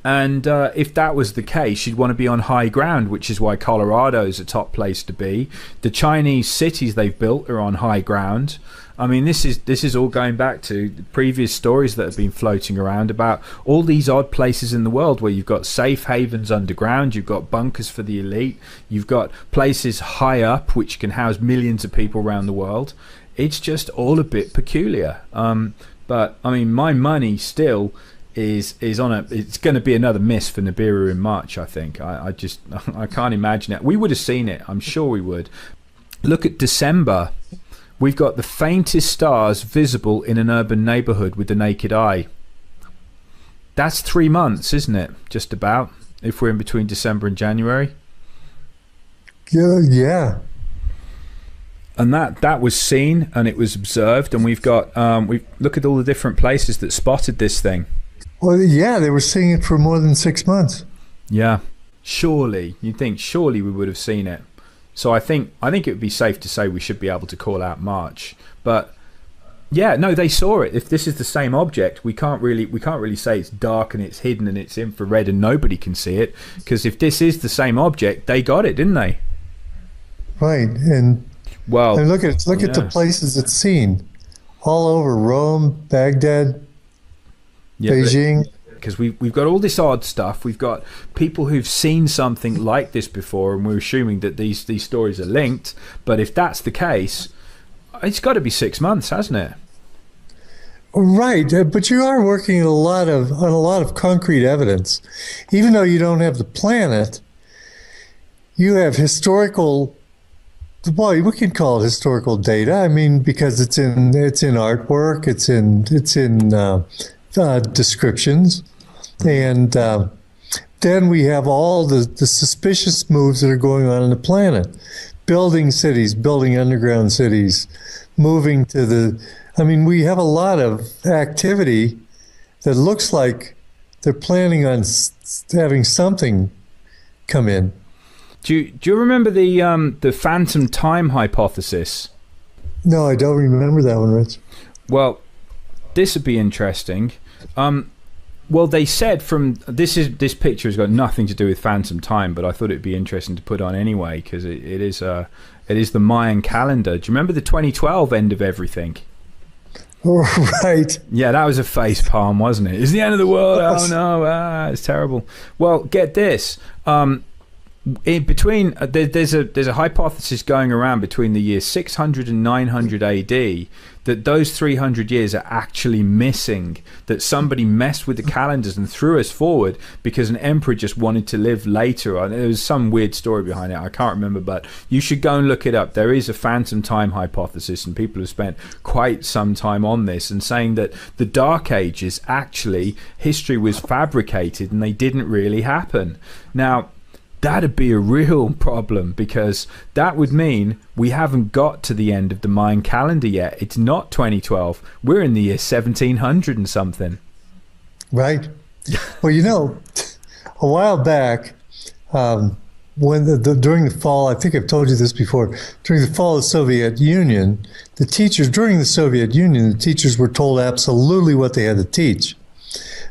And if that was the case, you'd want to be on high ground, which is why Colorado is a top place to be. The Chinese cities they've built are on high ground. I mean, this is all going back to the previous stories that have been floating around about all these odd places in the world where you've got safe havens underground, you've got bunkers for the elite, you've got places high up which can house millions of people around the world. It's just all a bit peculiar. But I mean, my money still is on it's going to be another miss for Nibiru in March. I think I can't imagine it. We would have seen it, I'm sure we would. Look at December. We've got the faintest stars visible in an urban neighborhood with the naked eye. That's 3 months, isn't it? Just about, if we're in between December and January. Yeah. And that was seen and it was observed, and we've got we look at all the different places that spotted this thing. Well, yeah, they were seeing it for more than 6 months. Yeah, surely we would have seen it. So I think it would be safe to say we should be able to call out March. But yeah, no, they saw it. If this is the same object, we can't really say it's dark and it's hidden and it's infrared and nobody can see it, because if this is the same object, they got it, didn't they? Right, and look at the places it's seen all over Rome, Baghdad. Yeah, Beijing. Because we've got all this odd stuff. We've got people who've seen something like this before, and we're assuming that these stories are linked. But if that's the case, it's got to be 6 months, hasn't it? Right, but you are working on a lot of concrete evidence. Even though you don't have the planet, you have historical. Well, we can call it historical data. I mean, because it's in artwork, it's in descriptions, and then we have all the suspicious moves that are going on the planet, building cities, building underground cities, moving to the. I mean, we have a lot of activity that looks like they're planning on having something come in. Do you remember the phantom time hypothesis? No, I don't remember that one, Rich. Well, this would be interesting. Well, they said this picture has got nothing to do with phantom time, but I thought it'd be interesting to put on anyway, because it is the Mayan calendar. Do you remember the 2012 end of everything? Right. Yeah, that was a face palm, wasn't it? It's the end of the world. Oh no, it's terrible. Well, get this. In between, there's a hypothesis going around between the years 600 and 900 AD that those 300 years are actually missing, that somebody messed with the calendars and threw us forward because an emperor just wanted to live later. There was some weird story behind it, I can't remember, but you should go and look it up. There is a phantom time hypothesis, and people have spent quite some time on this and saying that the Dark Ages, actually history was fabricated and they didn't really happen. Now that'd be a real problem, because that would mean we haven't got to the end of the Mayan calendar yet. It's not 2012. We're in the year 1700 and something. Right. Well, a while back, when during the fall, I think I've told you this before, during the fall of the Soviet Union, the teachers were told absolutely what they had to teach.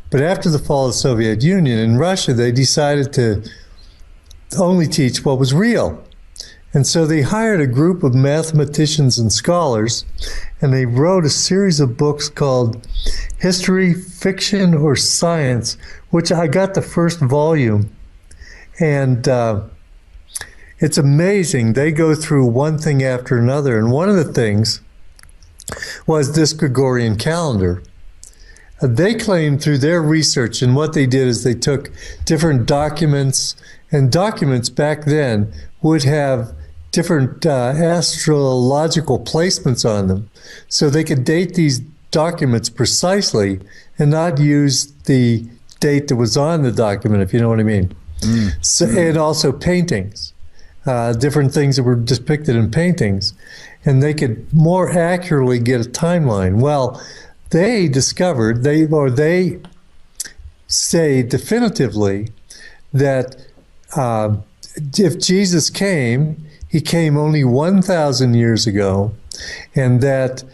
But after the fall of the Soviet Union in Russia, they decided to only teach what was real. And so they hired a group of mathematicians and scholars, and they wrote a series of books called History, Fiction, or Science, which I got the first volume. And it's amazing. They go through one thing after another. And one of the things was this Gregorian calendar. They claimed through their research, and what they did is they took different documents And documents back then would have different astrological placements on them. So they could date these documents precisely and not use the date that was on the document, if you know what I mean. So, and also paintings, different things that were depicted in paintings. And they could more accurately get a timeline. Well, they discovered, they say definitively that if Jesus came, he came only 1,000 years ago, and that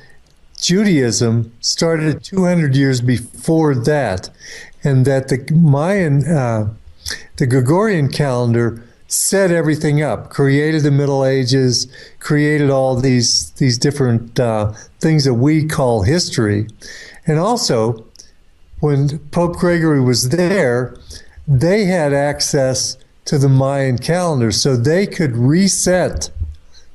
Judaism started 200 years before that, and that the Mayan, the Gregorian calendar set everything up, created the Middle Ages, created all these different things that we call history. And also, when Pope Gregory was there, they had access to the Mayan calendar, so they could reset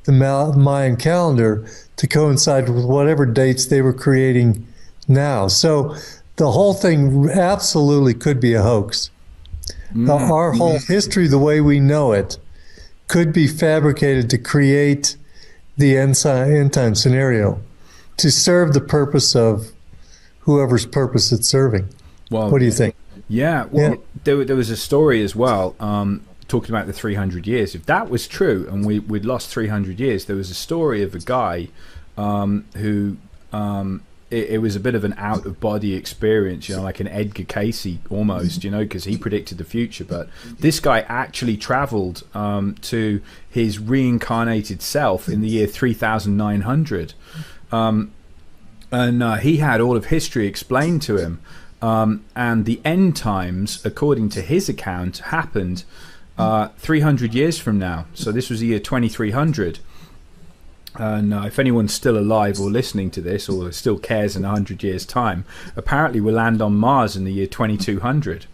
the Mayan calendar to coincide with whatever dates they were creating now. So the whole thing absolutely could be a hoax. Our whole history, the way we know it, could be fabricated to create the end time scenario to serve the purpose of whoever's purpose it's serving. Well, what do you think? Yeah, well, there was a story as well talking about the 300 years. If that was true and we'd lost 300 years, there was a story of a guy who... It was a bit of an out-of-body experience, you know, like an Edgar Cayce almost, you know, because he predicted the future. But this guy actually traveled to his reincarnated self in the year 3900. And he had all of history explained to him. And the end times, according to his account, happened 300 years from now. So this was the year 2300. And if anyone's still alive or listening to this or still cares in 100 years' time, apparently we'll land on Mars in the year 2200.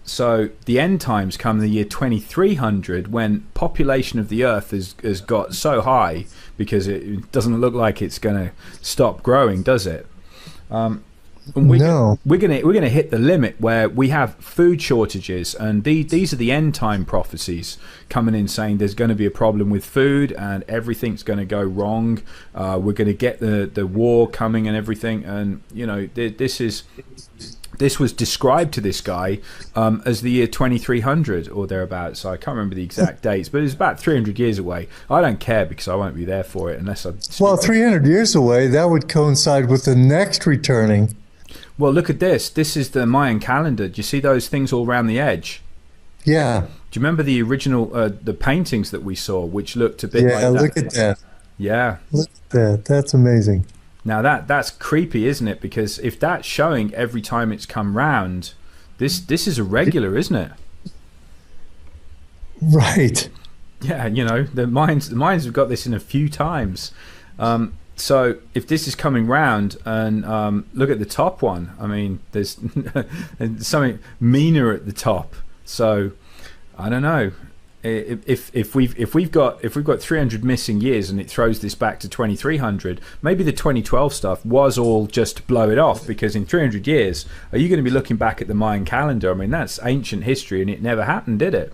So the end times come in the year 2300, when population of the Earth has got so high, because it doesn't look like it's going to stop growing, does it? And we're gonna hit the limit where we have food shortages, and these are the end time prophecies coming in saying there's going to be a problem with food and everything's going to go wrong. We're going to get the war coming and everything, and you know this was described to this guy as the year 2300 or thereabouts. So I can't remember the exact dates, but it's about 300 years away. I don't care because I won't be there for it unless I. Well, 300 years away, that would coincide with the next returning. Well, look at this. This is the Mayan calendar. Do you see those things all around the edge? Yeah. Do you remember the original, the paintings that we saw, which looked a bit like that? Yeah, look at that. Yeah. Look at that. That's amazing. Now that's creepy, isn't it? Because if that's showing every time it's come round, this is irregular, isn't it? Right. Yeah, you know, the Mayans have got this in a few times. So if this is coming round, and look at the top one, I mean, there's something meaner at the top. So I don't know if we've got 300 missing years and it throws this back to 2300. Maybe the 2012 stuff was all just to blow it off, because in 300 years, are you going to be looking back at the Mayan calendar? I mean, that's ancient history, and it never happened, did it?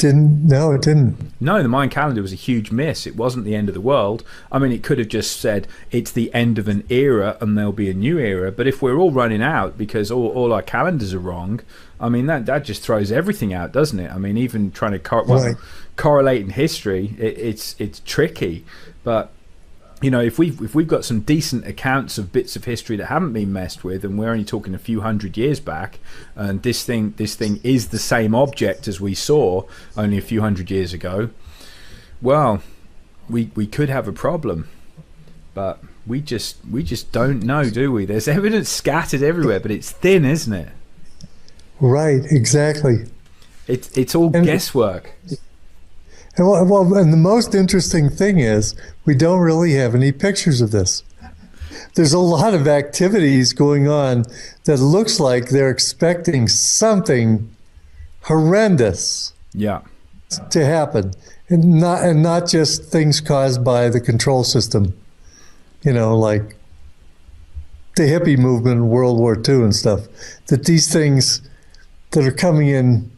No, it didn't. No, the Mayan calendar was a huge miss. It wasn't the end of the world. I mean, it could have just said it's the end of an era and there'll be a new era. But if we're all running out because all our calendars are wrong, I mean, that just throws everything out, doesn't it? I mean, even trying to correlate in history, it's tricky. But you know, if we've got some decent accounts of bits of history that haven't been messed with, and we're only talking a few hundred years back, and this thing is the same object as we saw only a few hundred years ago, well, we could have a problem. But we just don't know, do we? There's evidence scattered everywhere, but it's thin, isn't it? Right, exactly. It's all guesswork. And the most interesting thing is we don't really have any pictures of this. There's a lot of activities going on that looks like they're expecting something horrendous to happen, and not just things caused by the control system, you know, like the hippie movement in World War II and stuff, that these things that are coming in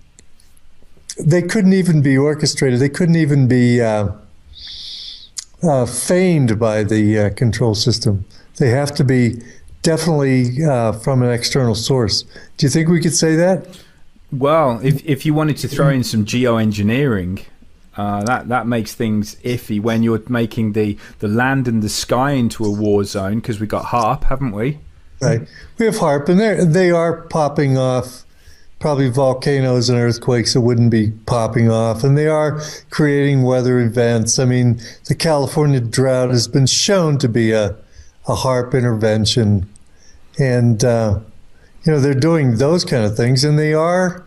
they couldn't even be orchestrated. They couldn't even be feigned by the control system. They have to be definitely from an external source. Do you think we could say that? Well, if you wanted to throw in some geoengineering, that makes things iffy when you're making the land and the sky into a war zone, because we got HARP, haven't we? Right. We have HARP, and they are popping off probably volcanoes and earthquakes that wouldn't be popping off, and they are creating weather events. I mean, the California drought has been shown to be a HARP intervention, and they're doing those kind of things, and they are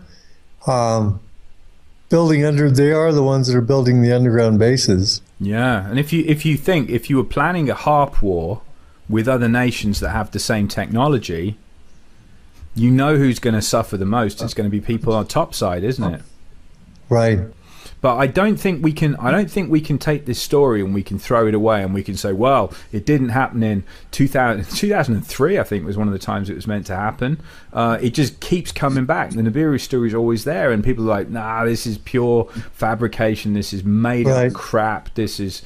they are the ones that are building the underground bases. Yeah, and if you were planning a HARP war with other nations that have the same technology, you know who's going to suffer the most. It's going to be people on top side, isn't it? Right. But I don't think we can take this story and we can throw it away and we can say, well, it didn't happen in 2003, I think was one of the times it was meant to happen. It just keeps coming back. The Nibiru story is always there, and people are like, nah, this is pure fabrication. This is made up crap. It's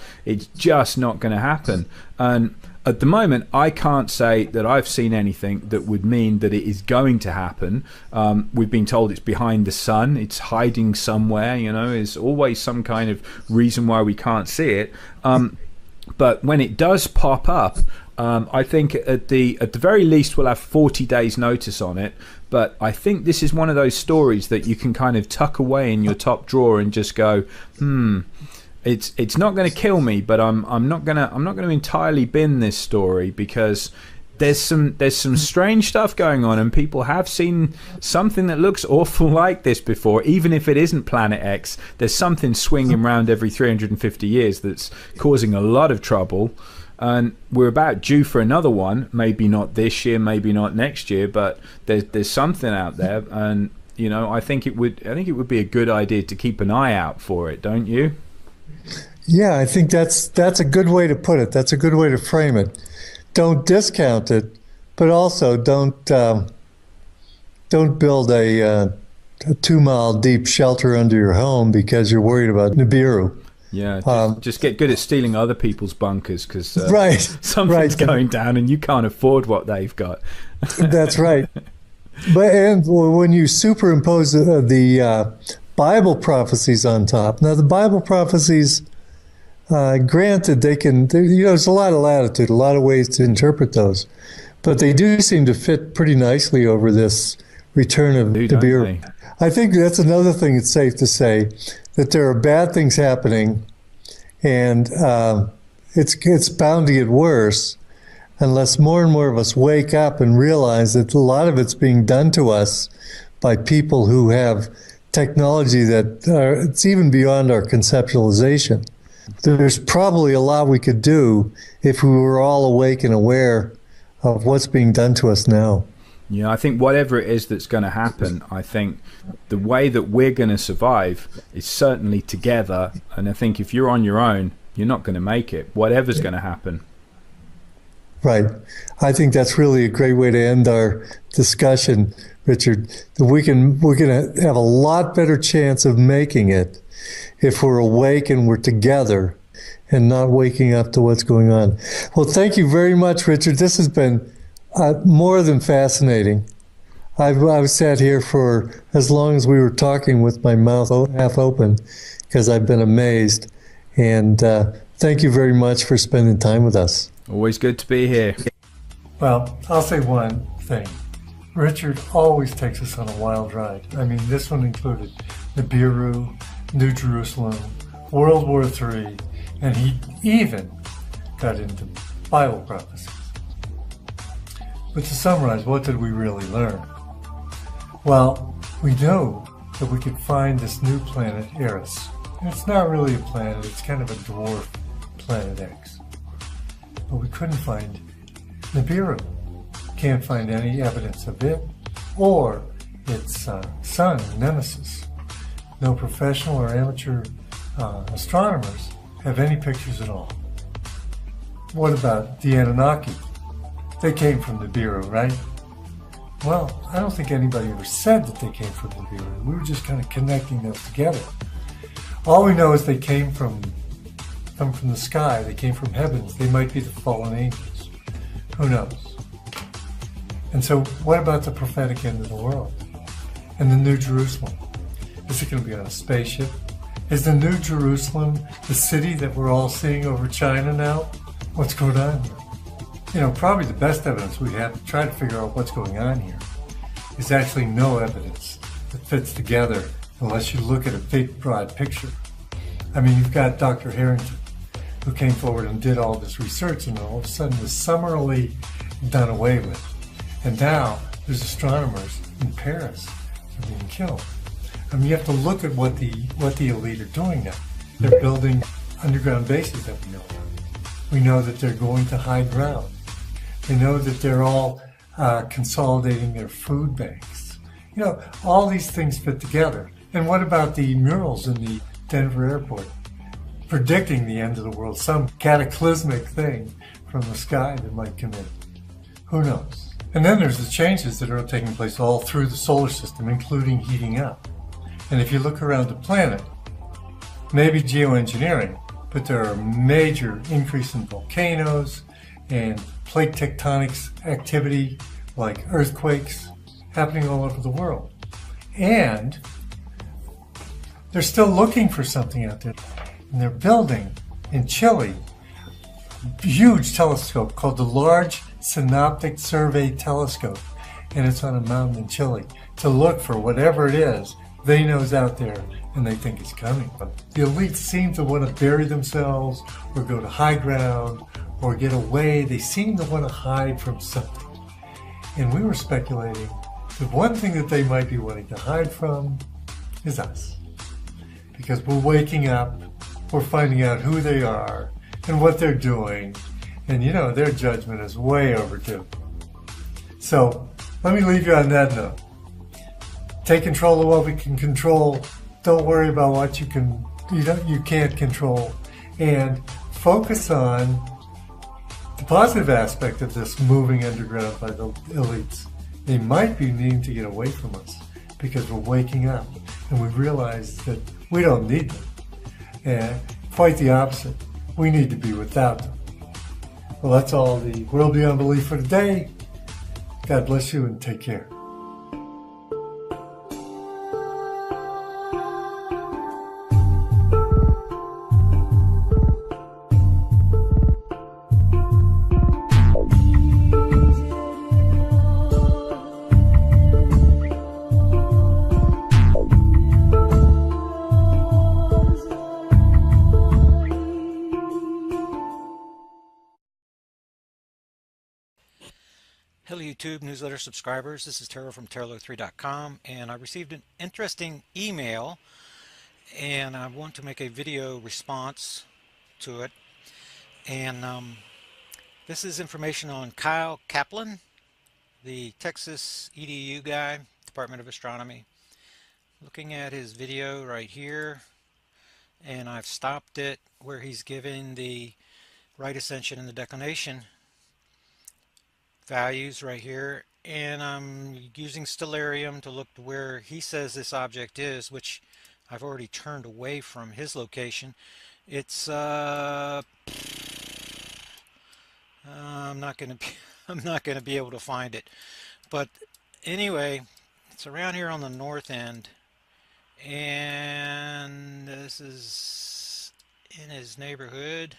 just not going to happen. And at the moment, I can't say that I've seen anything that would mean that it is going to happen. We've been told it's behind the sun, it's hiding somewhere, there's always some kind of reason why we can't see it. But when it does pop up, I think at the very least we'll have 40 days notice on it. But I think this is one of those stories that you can kind of tuck away in your top drawer and just go, It's not going to kill me, but I'm not going to entirely bin this story, because there's some strange stuff going on, and people have seen something that looks awful like this before. Even if it isn't Planet X, there's something swinging around every 350 years that's causing a lot of trouble, and we're about due for another one. Maybe not this year, maybe not next year, but there's something out there, and I think it would be a good idea to keep an eye out for it, don't you? Yeah, I think that's a good way to put it. That's a good way to frame it. Don't discount it, but also don't build a 2-mile deep shelter under your home because you're worried about Nibiru. Yeah, just get good at stealing other people's bunkers, because something's right. going down and you can't afford what they've got. That's right. And when you superimpose the Bible prophecies on top. Now, the Bible prophecies, granted, there's a lot of latitude, a lot of ways to interpret those, but they do seem to fit pretty nicely over this return of Nibiru. I think that's another thing it's safe to say, that there are bad things happening, and it's bound to get worse unless more and more of us wake up and realize that a lot of it's being done to us by people who have technology that it's even beyond our conceptualization. There's probably a lot we could do if we were all awake and aware of what's being done to us now. Yeah, I think whatever it is that's going to happen, I think the way that we're going to survive is certainly together. And I think if you're on your own, you're not going to make it, whatever's going to happen. Right. I think that's really a great way to end our discussion, Richard. We're going to have a lot better chance of making it if we're awake and we're together and not waking up to what's going on. Well, thank you very much, Richard. This has been more than fascinating. I've sat here for as long as we were talking with my mouth half open because I've been amazed. And thank you very much for spending time with us. Always good to be here. Well, I'll say one thing. Richard always takes us on a wild ride. I mean, this one included Nibiru, New Jerusalem, World War III, and he even got into Bible prophecies. But to summarize, what did we really learn? Well, we know that we could find this new planet, Eris. And it's not really a planet, it's kind of a dwarf planet X. But we couldn't find Nibiru. Can't find any evidence of it or its sun, Nemesis. No professional or amateur astronomers have any pictures at all. What about the Anunnaki? They came from Nibiru, right? Well, I don't think anybody ever said that they came from Nibiru. We were just kind of connecting those together. All we know is they came from the sky. They came from heavens. They might be the fallen angels. Who knows? And so what about the prophetic end of the world? And the New Jerusalem? Is it going to be on a spaceship? Is the New Jerusalem the city that we're all seeing over China now? What's going on here? You know, probably the best evidence we have to try to figure out what's going on here is actually no evidence that fits together unless you look at a big, broad picture. I mean, you've got Dr. Harrington, who came forward and did all this research and all of a sudden was summarily done away with. And now there's astronomers in Paris who are being killed. I mean, you have to look at what the elite are doing now. They're building underground bases that we know of. We know that they're going to high ground. We know that they're all consolidating their food banks. You know, all these things fit together. And what about the murals in the Denver airport predicting the end of the world, some cataclysmic thing from the sky that might come in? Who knows? And then there's the changes that are taking place all through the solar system, including heating up. And if you look around the planet, maybe geoengineering, but there are major increase in volcanoes and plate tectonics activity like earthquakes happening all over the world. And they're still looking for something out there. And they're building in Chile a huge telescope called the Large Synoptic Survey Telescope. And it's on a mountain in Chile to look for whatever it is they know is out there and they think it's coming. But the elites seem to want to bury themselves or go to high ground or get away. They seem to want to hide from something. And we were speculating that one thing that they might be wanting to hide from is us. Because we're waking up, we're finding out who they are and what they're doing. And you know, their judgment is way overdue. So let me leave you on that note. Take control of what we can control. Don't worry about what you can't control. And focus on the positive aspect of this moving underground by the elites. They might be needing to get away from us because we're waking up and we realize that we don't need them. And quite the opposite. We need to be without them. Well, that's all the World Beyond Belief for today. God bless you and take care. Hello YouTube newsletter subscribers, this is Terrell from Terrell3.com, and I received an interesting email and I want to make a video response to it. And this is information on Kyle Kaplan, the Texas EDU guy, Department of Astronomy. Looking at his video right here, and I've stopped it where he's giving the right ascension and the declination values right here, and I'm using stellarium to look to where he says this object is, which I've already turned away from his location. It's I'm not going to be able to find it, but anyway, it's around here on the north end, and this is in his neighborhood.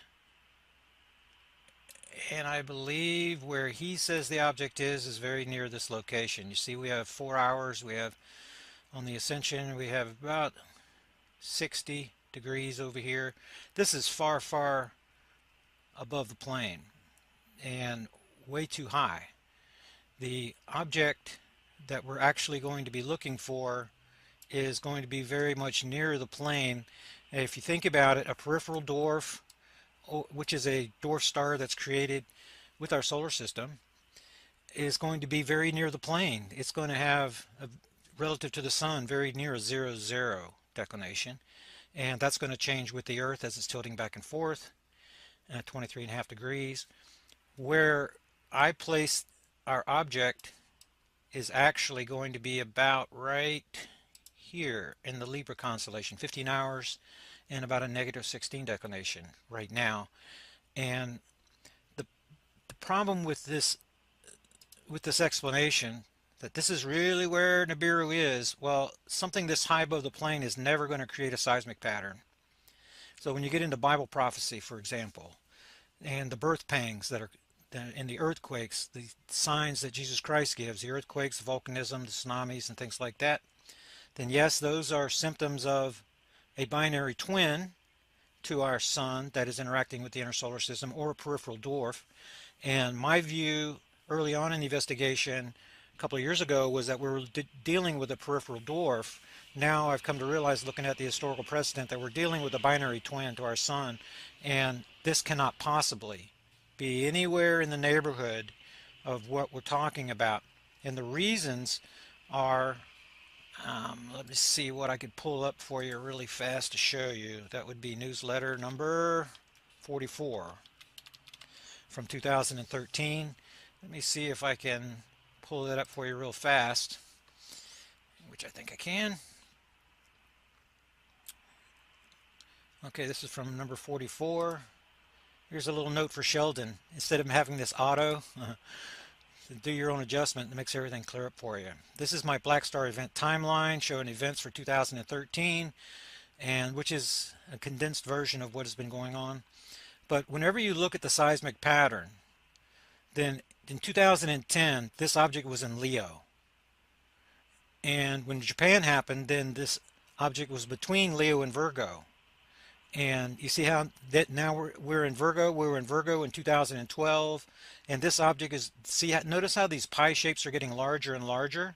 And I believe where he says the object is very near this location. You see, we have 4 hours. We have on the ascension, we have about 60 degrees over here. This is far, far above the plane and way too high. The object that we're actually going to be looking for is going to be very much near the plane. And if you think about it, a peripheral dwarf, which is a dwarf star that's created with our solar system, is going to be very near the plane. It's going to have, relative to the sun, very near a 0-0 declination, and that's going to change with the Earth as it's tilting back and forth at 23.5 degrees. Where I place our object is actually going to be about right here in the Libra constellation, 15 hours and about a -16 declination right now. And the problem with this explanation, that this is really where Nibiru is, well, something this high above the plane is never going to create a seismic pattern. So when you get into Bible prophecy, for example, and the birth pangs that are in the earthquakes, the signs that Jesus Christ gives, the earthquakes, the volcanism, the tsunamis, and things like that, then yes, those are symptoms of a binary twin to our sun that is interacting with the inner solar system, or a peripheral dwarf. And my view early on in the investigation a couple of years ago was that we were dealing with a peripheral dwarf. Now I've come to realize, looking at the historical precedent, that we're dealing with a binary twin to our sun, and this cannot possibly be anywhere in the neighborhood of what we're talking about. And the reasons are, let me see what I could pull up for you really fast to show you. That would be newsletter number 44 from 2013. Let me see if I can pull that up for you real fast, which I think I can. Okay, this is from number 44. Here's a little note for Sheldon. Instead of having this auto, do your own adjustment. It makes everything clear up for you. This is my Black Star event timeline showing events for 2013, and which is a condensed version of what has been going on. But whenever you look at the seismic pattern, then in 2010, this object was in Leo. And when Japan happened, then this object was between Leo and Virgo. And you see how that now we're in Virgo. We were in Virgo in 2012, and this object is, notice how these pie shapes are getting larger and larger,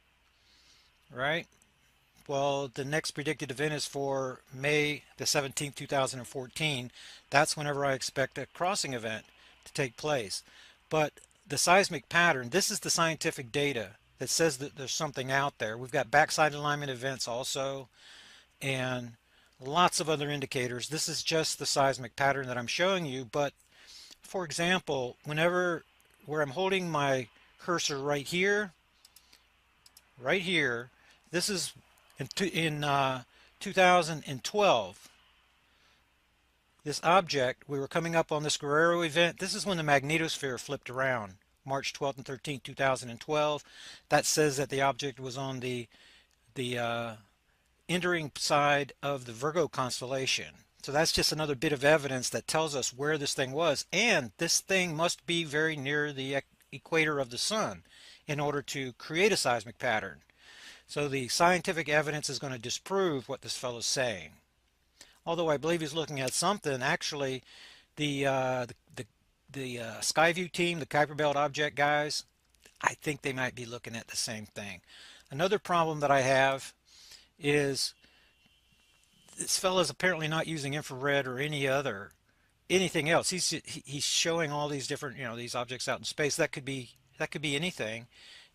right? Well, the next predicted event is for May the 17th, 2014. That's whenever I expect a crossing event to take place. But the seismic pattern, this is the scientific data that says that there's something out there. We've got backside alignment events also, and lots of other indicators. This is just the seismic pattern that I'm showing you. But for example, where I'm holding my cursor right here, this is in 2012. This object, we were coming up on this Guerrero event. This is when the magnetosphere flipped around, March 12th and 13th, 2012. That says that the object was on the entering side of the Virgo constellation. So that's just another bit of evidence that tells us where this thing was. And this thing must be very near the equator of the sun in order to create a seismic pattern. So the scientific evidence is going to disprove what this fellow's saying. Although I believe he's looking at something. Actually, the Skyview team, the Kuiper Belt object guys, I think they might be looking at the same thing. Another problem that I have is this fellow's apparently not using infrared or anything else. He's showing all these different, these objects out in space. That could be anything.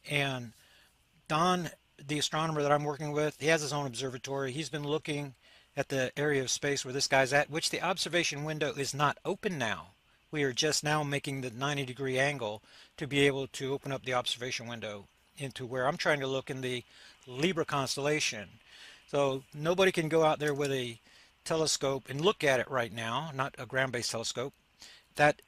And Don, the astronomer that I'm working with, he has his own observatory. He's been looking at the area of space where this guy's at, which the observation window is not open now. We are just now making the 90-degree angle to be able to open up the observation window into where I'm trying to look in the Libra constellation. So nobody can go out there with a telescope and look at it right now, not a ground-based telescope. That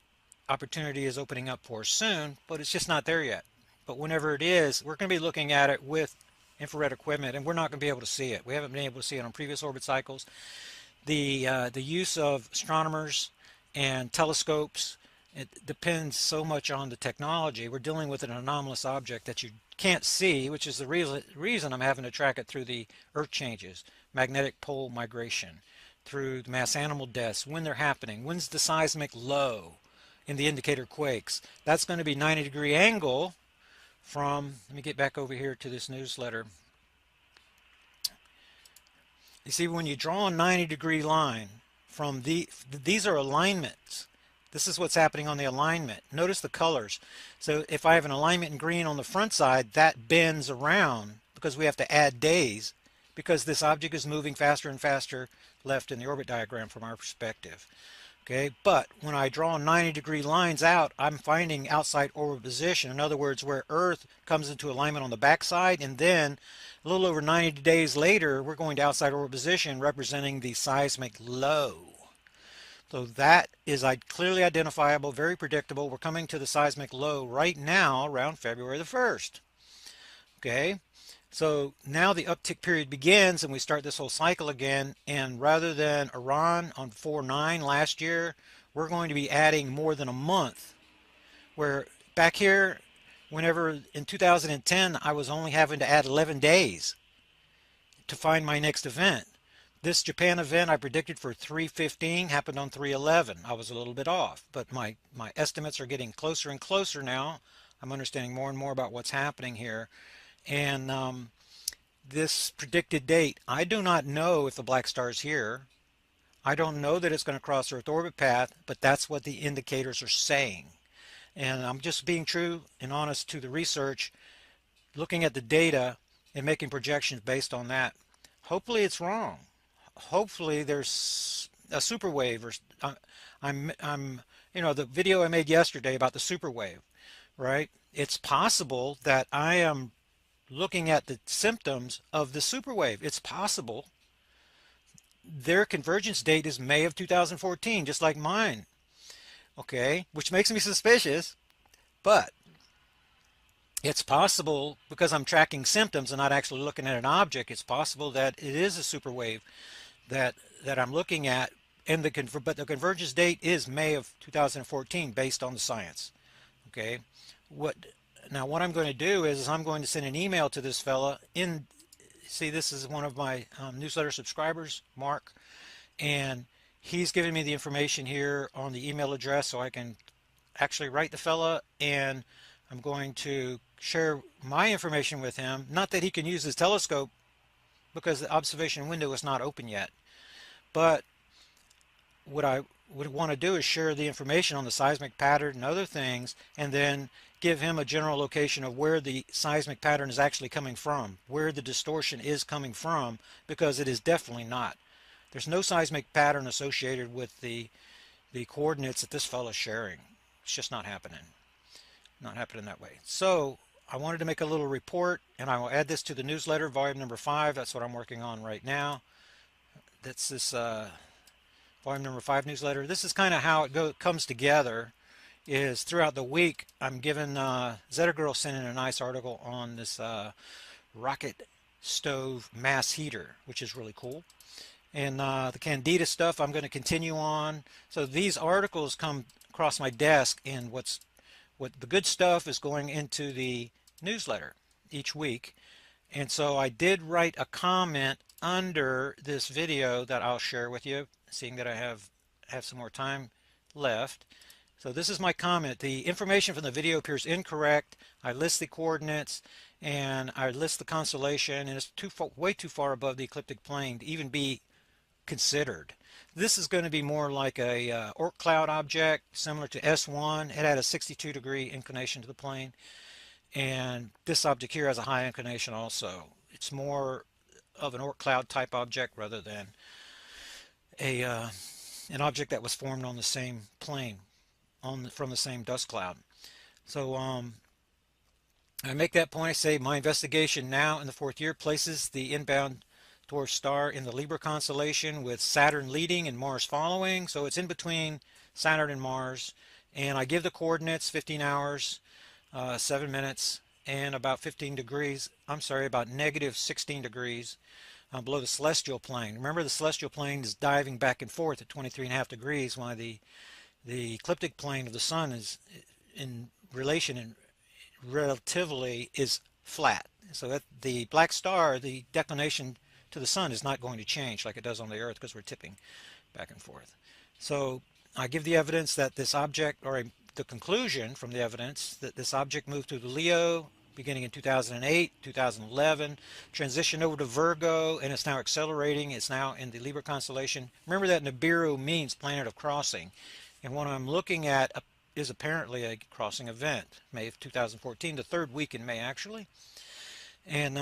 opportunity is opening up for us soon, but it's just not there yet. But whenever it is, we're going to be looking at it with infrared equipment, and we're not going to be able to see it. We haven't been able to see it on previous orbit cycles. The use of astronomers and telescopes, it depends so much on the technology. We're dealing with an anomalous object that you can't see, which is the reason I'm having to track it through the Earth changes, magnetic pole migration, through the mass animal deaths, when they're happening, when's the seismic low in the indicator quakes. That's going to be 90-degree angle from, let me get back over here to this newsletter. You see, when you draw a 90-degree line from these are alignments. This is what's happening on the alignment. Notice the colors. So if I have an alignment in green on the front side, that bends around because we have to add days because this object is moving faster and faster left in the orbit diagram from our perspective. Okay, but when I draw 90-degree lines out, I'm finding outside orbit position. In other words, where Earth comes into alignment on the backside, and then a little over 90 days later, we're going to outside orbit position, representing the seismic low. So that is clearly identifiable, very predictable. We're coming to the seismic low right now around February the 1st. Okay, so now the uptick period begins and we start this whole cycle again, and rather than Iran on 4/9 last year, we're going to be adding more than a month, where back here, whenever in 2010, I was only having to add 11 days to find my next event. This Japan event I predicted for 3/15 happened on 3/11. I was a little bit off, but my estimates are getting closer and closer now. I'm understanding more and more about what's happening here. And this predicted date, I do not know if the black star is here. I don't know that it's going to cross Earth orbit path, but that's what the indicators are saying. And I'm just being true and honest to the research, looking at the data and making projections based on that. Hopefully it's wrong. Hopefully there's a super wave, or the video I made yesterday about the super wave, right? It's possible that I am looking at the symptoms of the super wave. It's possible their convergence date is May of 2014, just like mine. Okay, which makes me suspicious, but it's possible, because I'm tracking symptoms and not actually looking at an object, it's possible that it is a super wave that I'm looking at, and but the convergence date is May of 2014 based on the science. Okay, what I'm going to do is I'm going to send an email to this fella. See, this is one of my newsletter subscribers, Mark, and he's giving me the information here on the email address so I can actually write the fella, and I'm going to share my information with him. Not that he can use his telescope, because the observation window is not open yet, but what I would want to do is share the information on the seismic pattern and other things, and then give him a general location of where the seismic pattern is actually coming from, where the distortion is coming from, because it is definitely not. There's no seismic pattern associated with the coordinates that this fellow's sharing. It's just not happening. Not happening that way. So I wanted to make a little report, and I will add this to the newsletter, volume number 5. That's what I'm working on right now. That's this volume number 5 newsletter. This is kind of how it comes together. Is throughout the week I'm given Zeta Girl sent in a nice article on this rocket stove mass heater, which is really cool. And the Candida stuff I'm going to continue on. So these articles come across my desk, and what the good stuff is going into the newsletter each week. And so I did write a comment under this video that I'll share with you, seeing that I have some more time left. So this is my comment. The information from the video appears incorrect. I list the coordinates and I list the constellation, and it's way too far above the ecliptic plane to even be considered. This is going to be more like a Oort cloud object, similar to S1. It had a 62-degree inclination to the plane, and this object here has a high inclination also. It's more of an Oort cloud type object rather than an object that was formed on the same plane, from the same dust cloud. So I make that point. I say my investigation now in the 4th year places the inbound dwarf star in the Libra constellation, with Saturn leading and Mars following. So it's in between Saturn and Mars, and I give the coordinates: 15 hours, 7 minutes, and about 15 degrees. I'm sorry, about negative 16 degrees below the celestial plane. Remember, the celestial plane is diving back and forth at 23.5 degrees, while the ecliptic plane of the sun is in relation and relatively is flat. So that the black star, the declination to the sun, is not going to change like it does on the Earth, because we're tipping back and forth. So I give the evidence that this object, or the conclusion from the evidence, that this object moved through the Leo beginning in 2008, 2011, transitioned over to Virgo, and it's now accelerating. It's now in the Libra constellation. Remember that Nibiru means planet of crossing. And what I'm looking at is apparently a crossing event, May of 2014, the 3rd week in May actually. And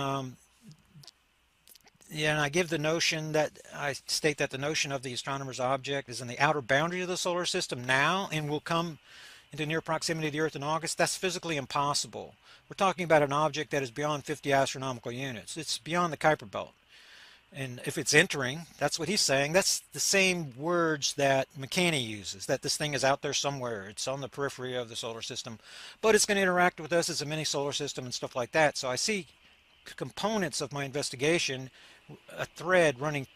Yeah, and I give the notion that I state that the notion of the astronomer's object is in the outer boundary of the solar system now and will come into near proximity to the Earth in August. That's physically impossible. We're talking about an object that is beyond 50 astronomical units. It's beyond the Kuiper Belt. And if it's entering, that's what he's saying. That's the same words that McCanney uses, that this thing is out there somewhere. It's on the periphery of the solar system, but it's going to interact with us as a mini solar system and stuff like that. So I see components of my investigation, a thread running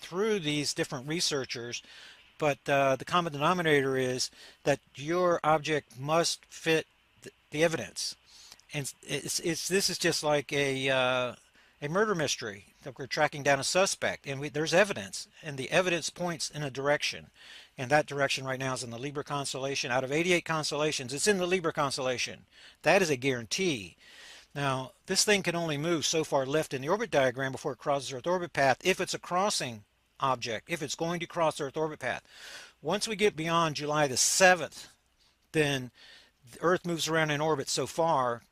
through these different researchers, but the common denominator is that your object must fit the evidence. And this is just like a murder mystery. We're tracking down a suspect, and there's evidence, and the evidence points in a direction, and that direction right now is in the Libra constellation. Out of 88 constellations, it's in the Libra constellation. That is a guarantee. Now, this thing can only move so far left in the orbit diagram before it crosses Earth orbit path if it's a crossing object, if it's going to cross Earth orbit path. Once we get beyond July the 7th, then the Earth moves around in orbit so far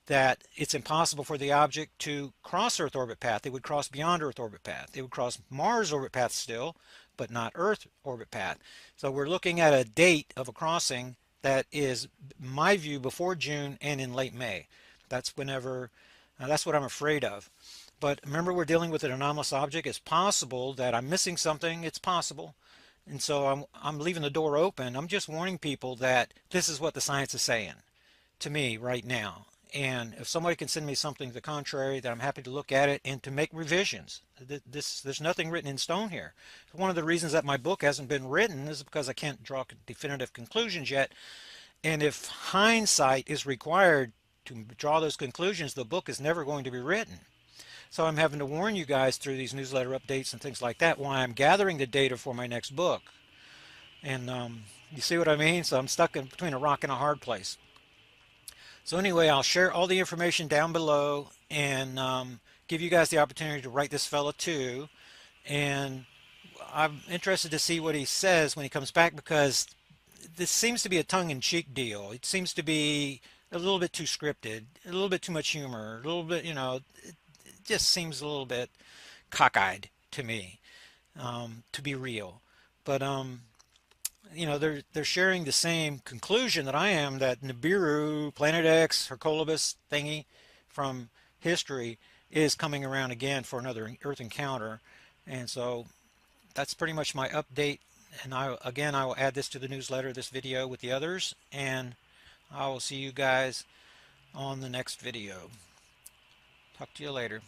that it's impossible for the object to cross Earth orbit path. It would cross beyond Earth orbit path. It would cross Mars orbit path still, but not Earth orbit path. So we're looking at a date of a crossing that is, in my view, before June and in late May. That's whenever, that's what I'm afraid of. But remember, we're dealing with an anomalous object. It's possible that I'm missing something. It's possible. And so I'm leaving the door open. I'm just warning people that this is what the science is saying to me right now. And if somebody can send me something to the contrary, then I'm happy to look at it and to make revisions. There's nothing written in stone here. One of the reasons that my book hasn't been written is because I can't draw definitive conclusions yet. And if hindsight is required to draw those conclusions, the book is never going to be written. So I'm having to warn you guys through these newsletter updates and things like that why I'm gathering the data for my next book. And you see what I mean? So I'm stuck in between a rock and a hard place. So anyway, I'll share all the information down below and give you guys the opportunity to write this fella too. And I'm interested to see what he says when he comes back, because this seems to be a tongue-in-cheek deal. It seems to be a little bit too scripted, a little bit too much humor, a little bit, it just seems a little bit cockeyed to me, to be real. But they're sharing the same conclusion that I am, that Nibiru, Planet X, Hercolobus thingy from history is coming around again for another Earth encounter. And so that's pretty much my update. And I will add this to the newsletter, this video with the others, and I will see you guys on the next video. Talk to you later.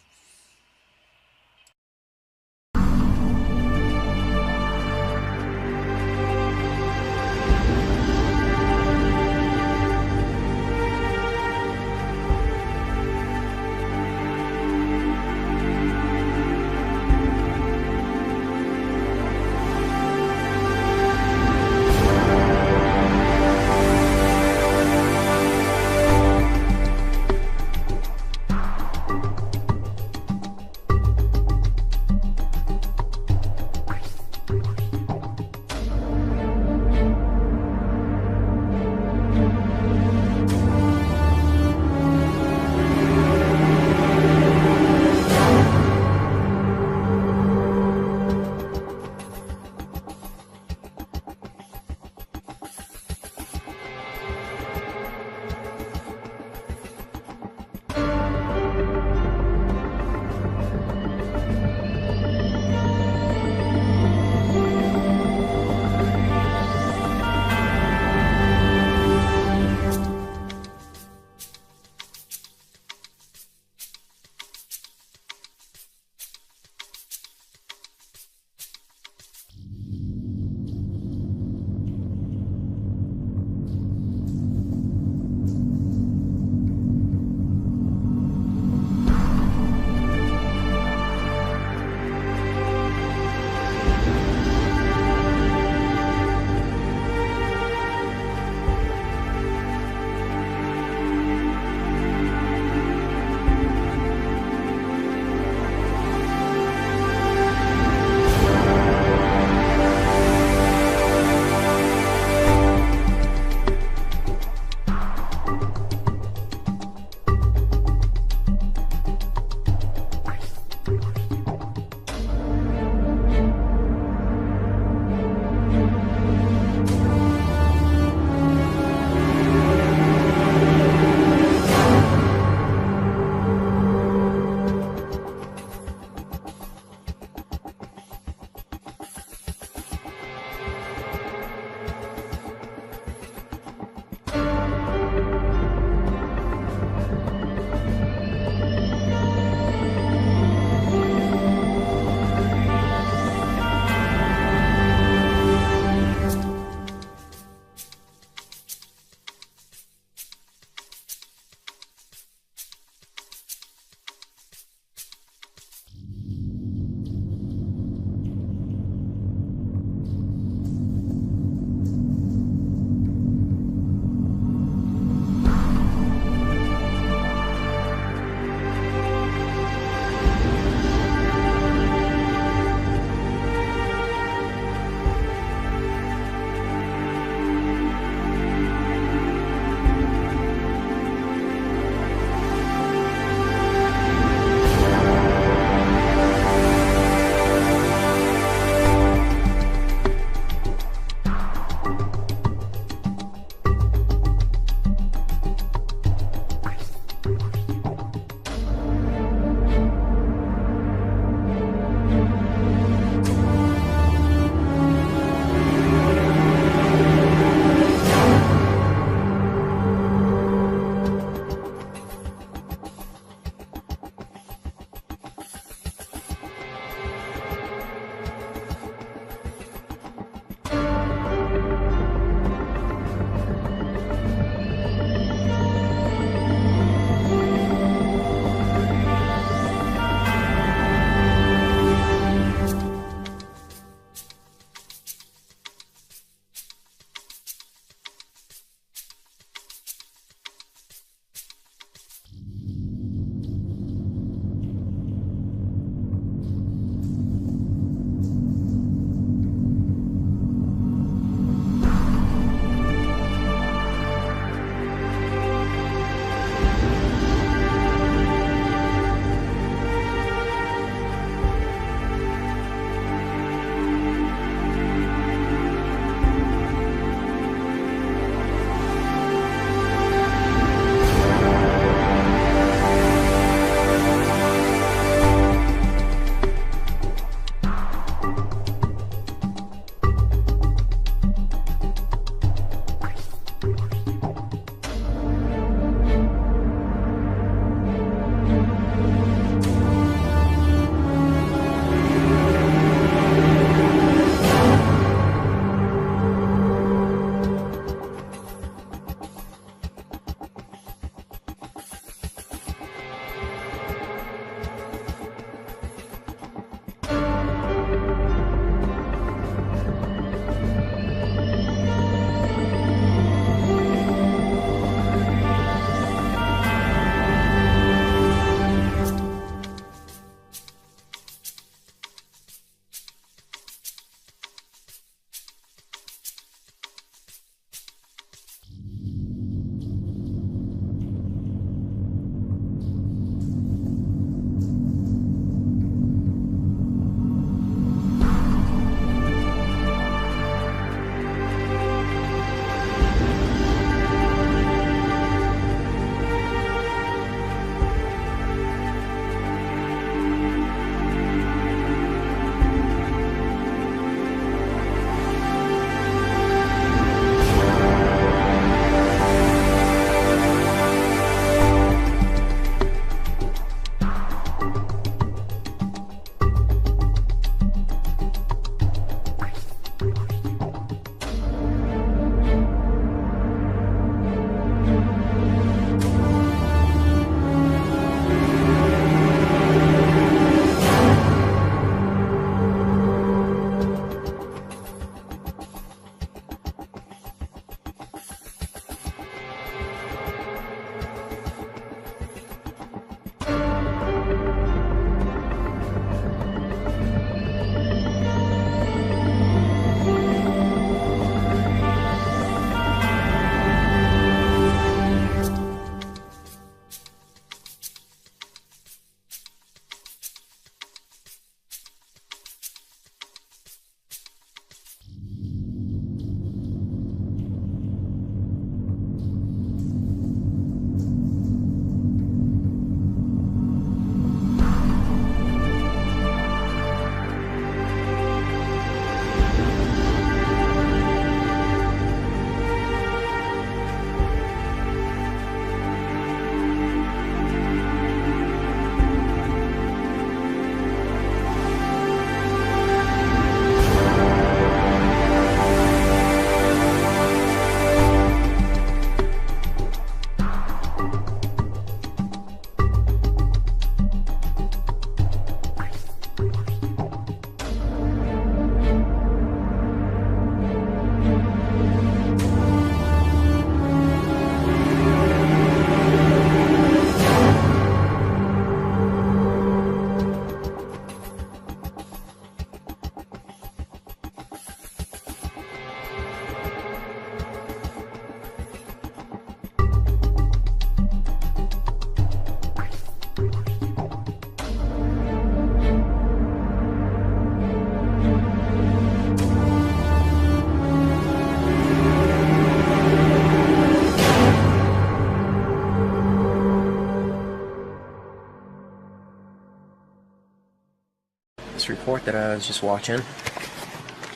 report that I was just watching. It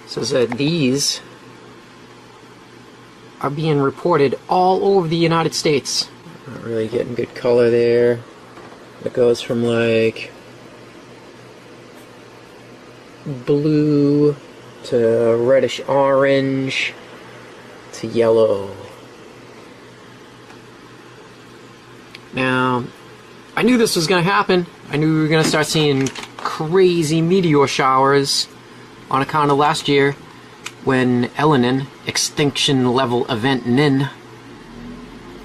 says that these are being reported all over the United States. Not really getting good color there. It goes from like blue to reddish orange to yellow. Now, I knew this was going to happen. I knew we were going to start seeing crazy meteor showers on account of last year when Elenin, extinction level event Nin,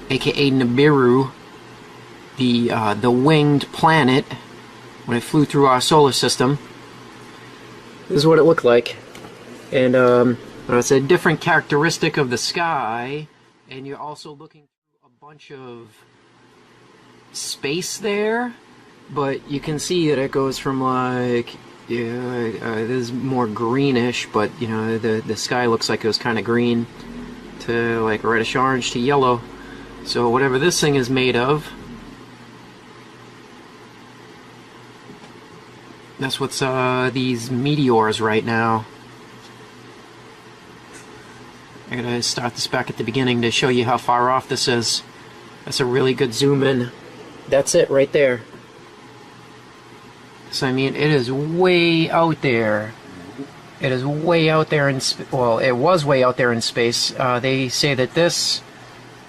aka Nibiru, the winged planet, when it flew through our solar system. This is what it looked like. And but it's a different characteristic of the sky, and you're also looking through a bunch of space there, but you can see that it goes from like, this is more greenish, but you know, the sky looks like it was kind of green to like reddish orange to yellow. So whatever this thing is made of, that's what's these meteors right now. I'm gonna start this back at the beginning to show you how far off this is. That's a really good zoom in. That's it right there. So I mean, it is way out there. It is way out there in well, it was way out there in space. They say that this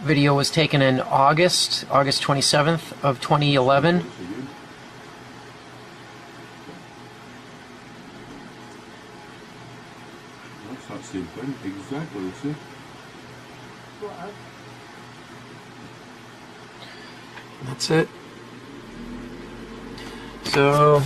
video was taken in August 27th of 2011. That's that same thing, exactly the same. That's it. So,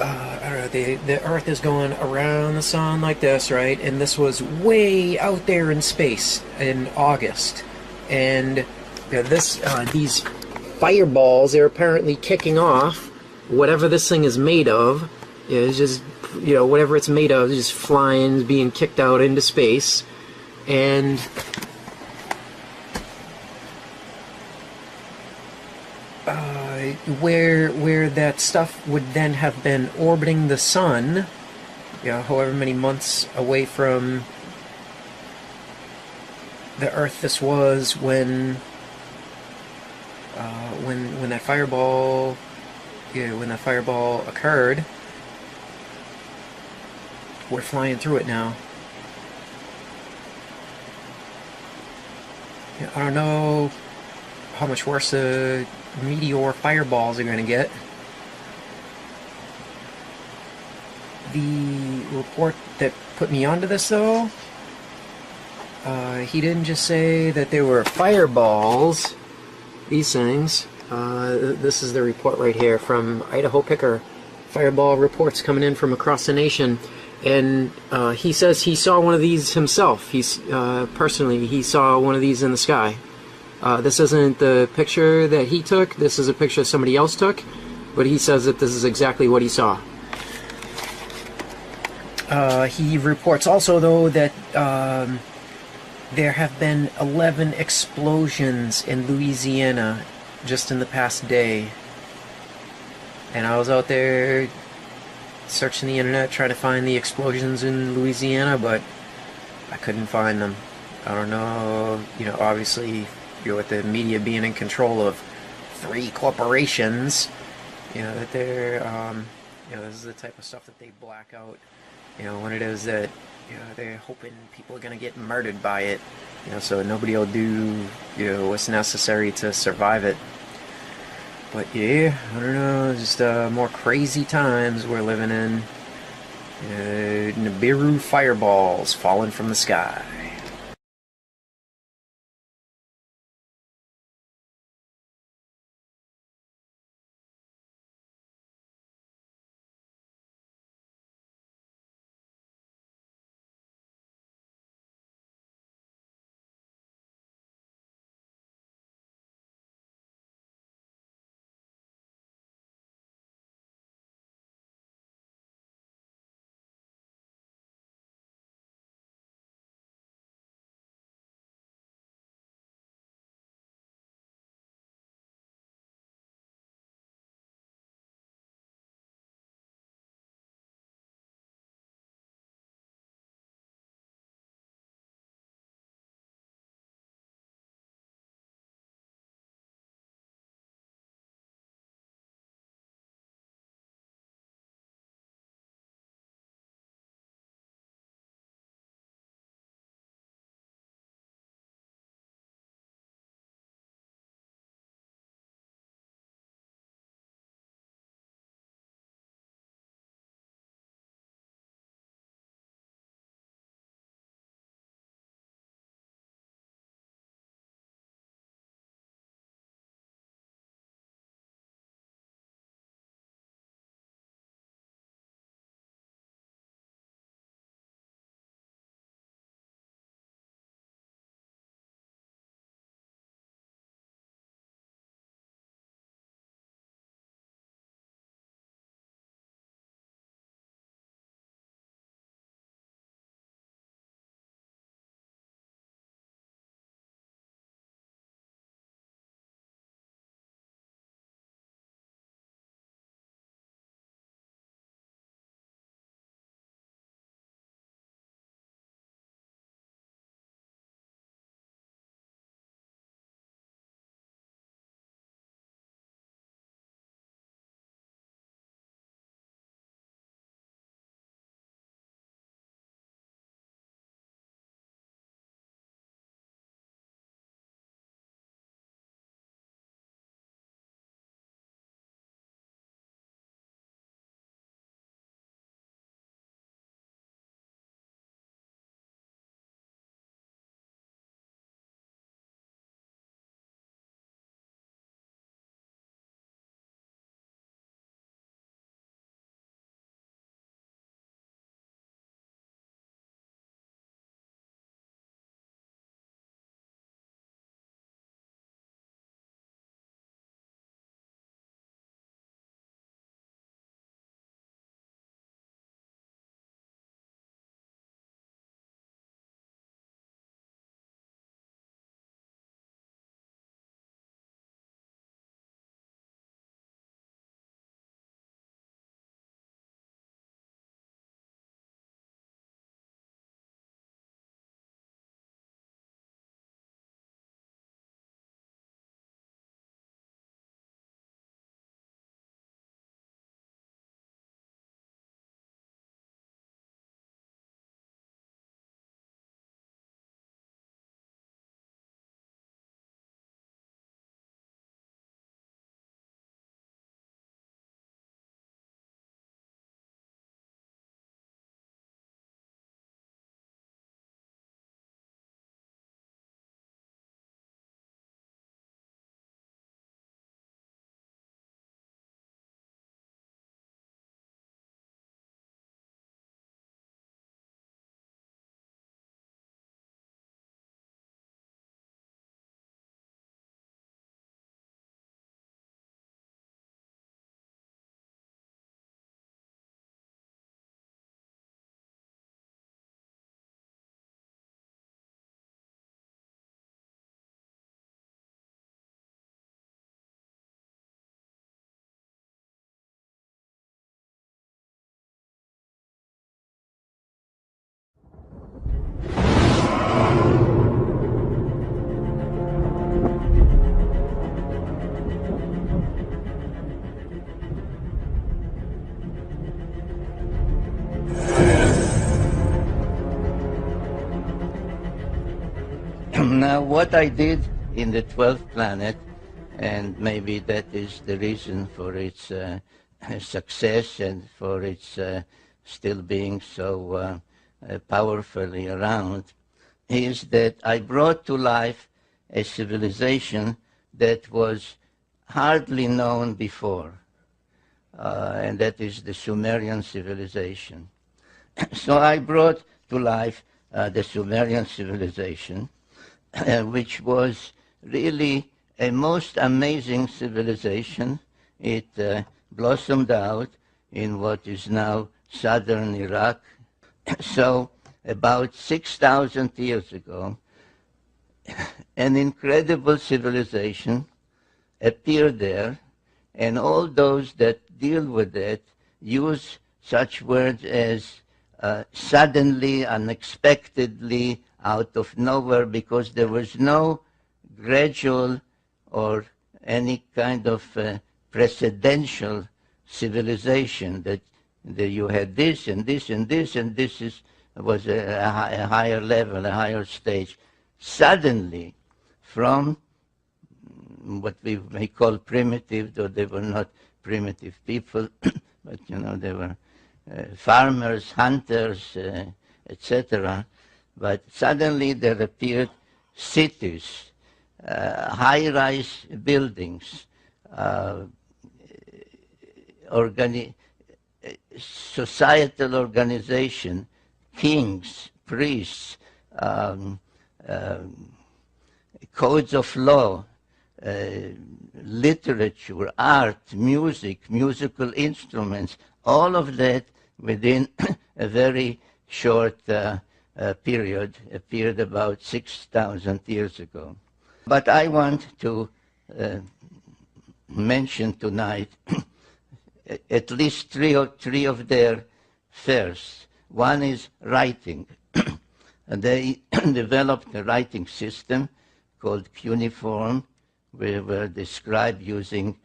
I don't know, the Earth is going around the sun like this, right? And this was way out there in space in August. And you know, these fireballs, they're apparently kicking off. Whatever this thing is made of is just, you know, whatever it's made of is just flying, being kicked out into space. And where that stuff would then have been orbiting the sun, you know, however many months away from the Earth this was when that fireball, when that fireball occurred. We're flying through it now. I don't know how much worse the meteor fireballs are going to get. The report that put me onto this, though, he didn't just say that they were fireballs, these things. This is the report right here from Idaho Picker. Fireball reports coming in from across the nation. And he says he saw one of these himself. He's personally, he saw one of these in the sky. This isn't the picture that he took. This is a picture somebody else took. But he says that this is exactly what he saw. He reports also, though, that there have been 11 explosions in Louisiana just in the past day. And I was out there searching the internet trying to find the explosions in Louisiana, but I couldn't find them. I don't know, you know, obviously, you know, with the media being in control of 3 corporations, you know, that they're, you know, this is the type of stuff that they black out, you know, when it is that, you know, they're hoping people are going to get murdered by it, you know, so nobody will do, you know, what's necessary to survive it. But yeah, I don't know, just more crazy times we're living in. Nibiru fireballs falling from the sky. what I did in the 12th planet, and maybe that is the reason for its success and for its still being so powerfully around, is that I brought to life a civilization that was hardly known before, and that is the Sumerian civilization. So I brought to life the Sumerian civilization, which was really a most amazing civilization. It blossomed out in what is now southern Iraq. So about 6,000 years ago, an incredible civilization appeared there, and all those that deal with it use such words as suddenly, unexpectedly, out of nowhere, because there was no gradual or any kind of precedential civilization that you had this and this and this, and this was a higher level, a higher stage. Suddenly, from what we may call primitive, though they were not primitive people, but they were farmers, hunters, etc. But suddenly there appeared cities, high-rise buildings, societal organization, kings, priests, codes of law, literature, art, music, musical instruments, all of that within a very short period, appeared about 6,000 years ago. But I want to mention tonight at least three of their firsts. One is writing. They developed a writing system called cuneiform, where the scribe using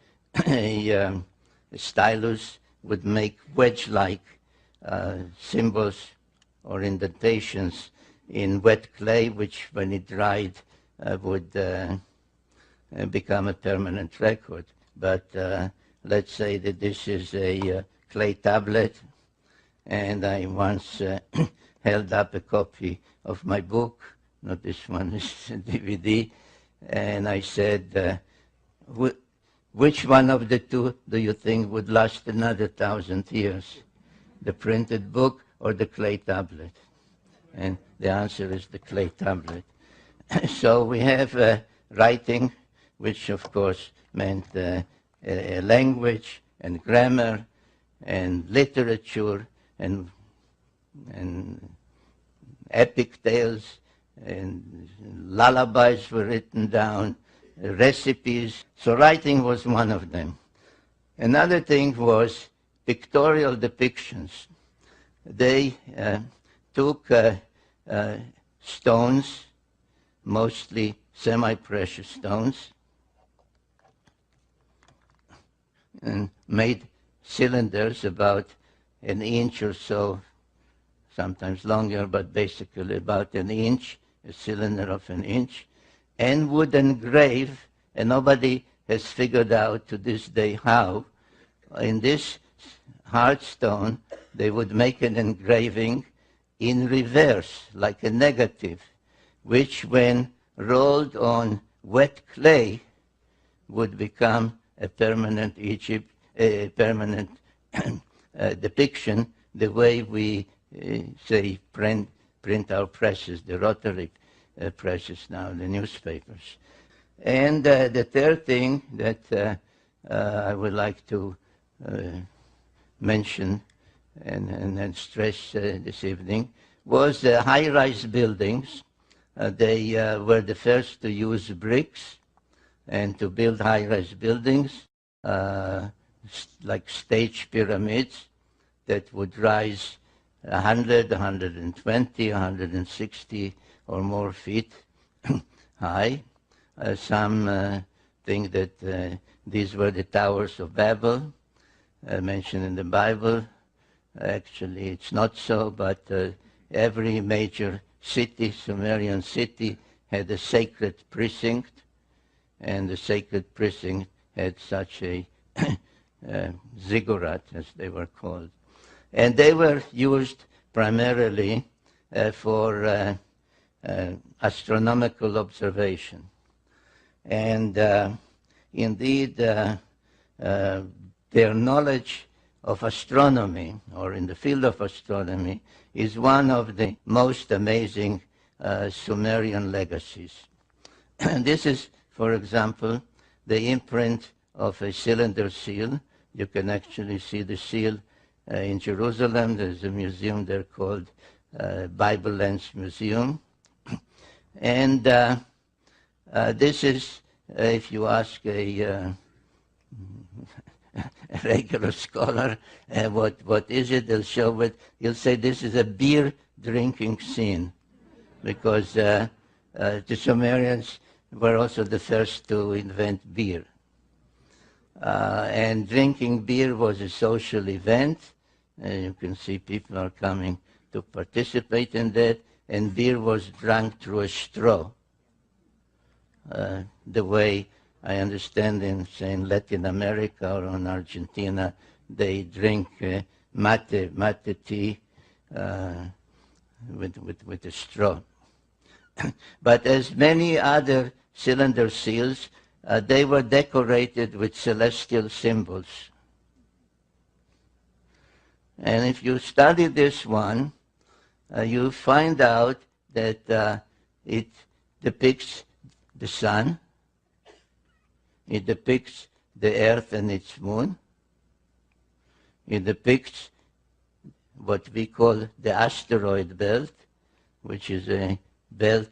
a stylus would make wedge-like symbols or indentations in wet clay, which when it dried would become a permanent record. But let's say that this is a clay tablet, and I once held up a copy of my book, not this one, this DVD, and I said, which one of the two do you think would last another 1,000 years? The printed book or the clay tablet? And the answer is the clay tablet. So we have writing, which of course meant a language and grammar and literature and epic tales, and lullabies were written down, recipes. So writing was one of them. Another thing was pictorial depictions. They took stones, mostly semi-precious stones, and made cylinders about an inch or so, sometimes longer, but basically about an inch, a cylinder of an inch, and would engrave, and nobody has figured out to this day how, in this hard stone, they would make an engraving in reverse, like a negative, which when rolled on wet clay would become a permanent depiction, the way we say print our presses, the rotary presses now, the newspapers. And the third thing that I would like to mention and stress this evening was the high-rise buildings. They were the first to use bricks and to build high-rise buildings, like stage pyramids that would rise 100, 120, 160 or more feet high. Some think that these were the towers of Babel, mentioned in the Bible. Actually, it's not so, but every major city, Sumerian city, had a sacred precinct, and the sacred precinct had such a ziggurat, as they were called. And they were used primarily for astronomical observation. And indeed, their knowledge of astronomy, or in the field of astronomy, is one of the most amazing Sumerian legacies. And this is, for example, the imprint of a cylinder seal. You can actually see the seal in Jerusalem. There's a museum there called Bible Lens Museum. And this is, if you ask a regular scholar, what is it? They'll show it. He'll say this is a beer drinking scene, because the Sumerians were also the first to invent beer. And drinking beer was a social event. You can see people are coming to participate in that. And beer was drunk through a straw. The way I understand in, say, in Latin America or in Argentina, they drink mate tea with a straw. But as many other cylinder seals, they were decorated with celestial symbols. And if you study this one, you find out that it depicts the sun, it depicts the earth and its moon, it depicts what we call the asteroid belt, which is a belt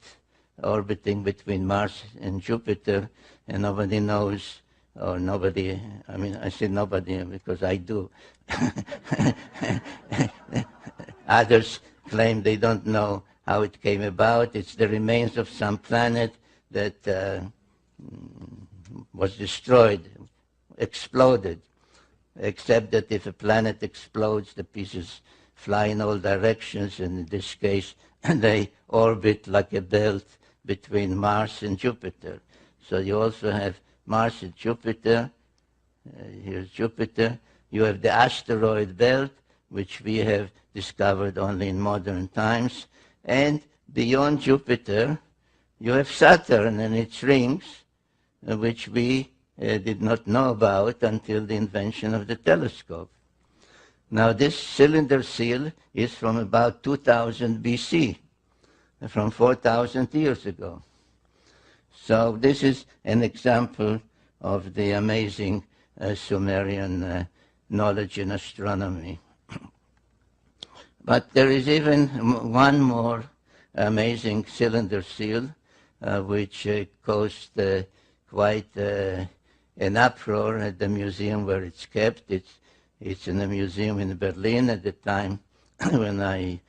orbiting between Mars and Jupiter, and nobody knows, or nobody, I mean, I say nobody because I do. Others claim they don't know how it came about. It's the remains of some planet that was destroyed, exploded, except that if a planet explodes, the pieces fly in all directions, and in this case, they orbit like a belt between Mars and Jupiter. So you also have Mars and Jupiter. Here's Jupiter. You have the asteroid belt, which we have discovered only in modern times. And beyond Jupiter, you have Saturn and its rings, which we did not know about until the invention of the telescope. Now, this cylinder seal is from about 2000 BC, from 4,000 years ago. So this is an example of the amazing Sumerian knowledge in astronomy. But there is even one more amazing cylinder seal, which caused quite an uproar at the museum where it's kept. It's in a museum in Berlin at the time when I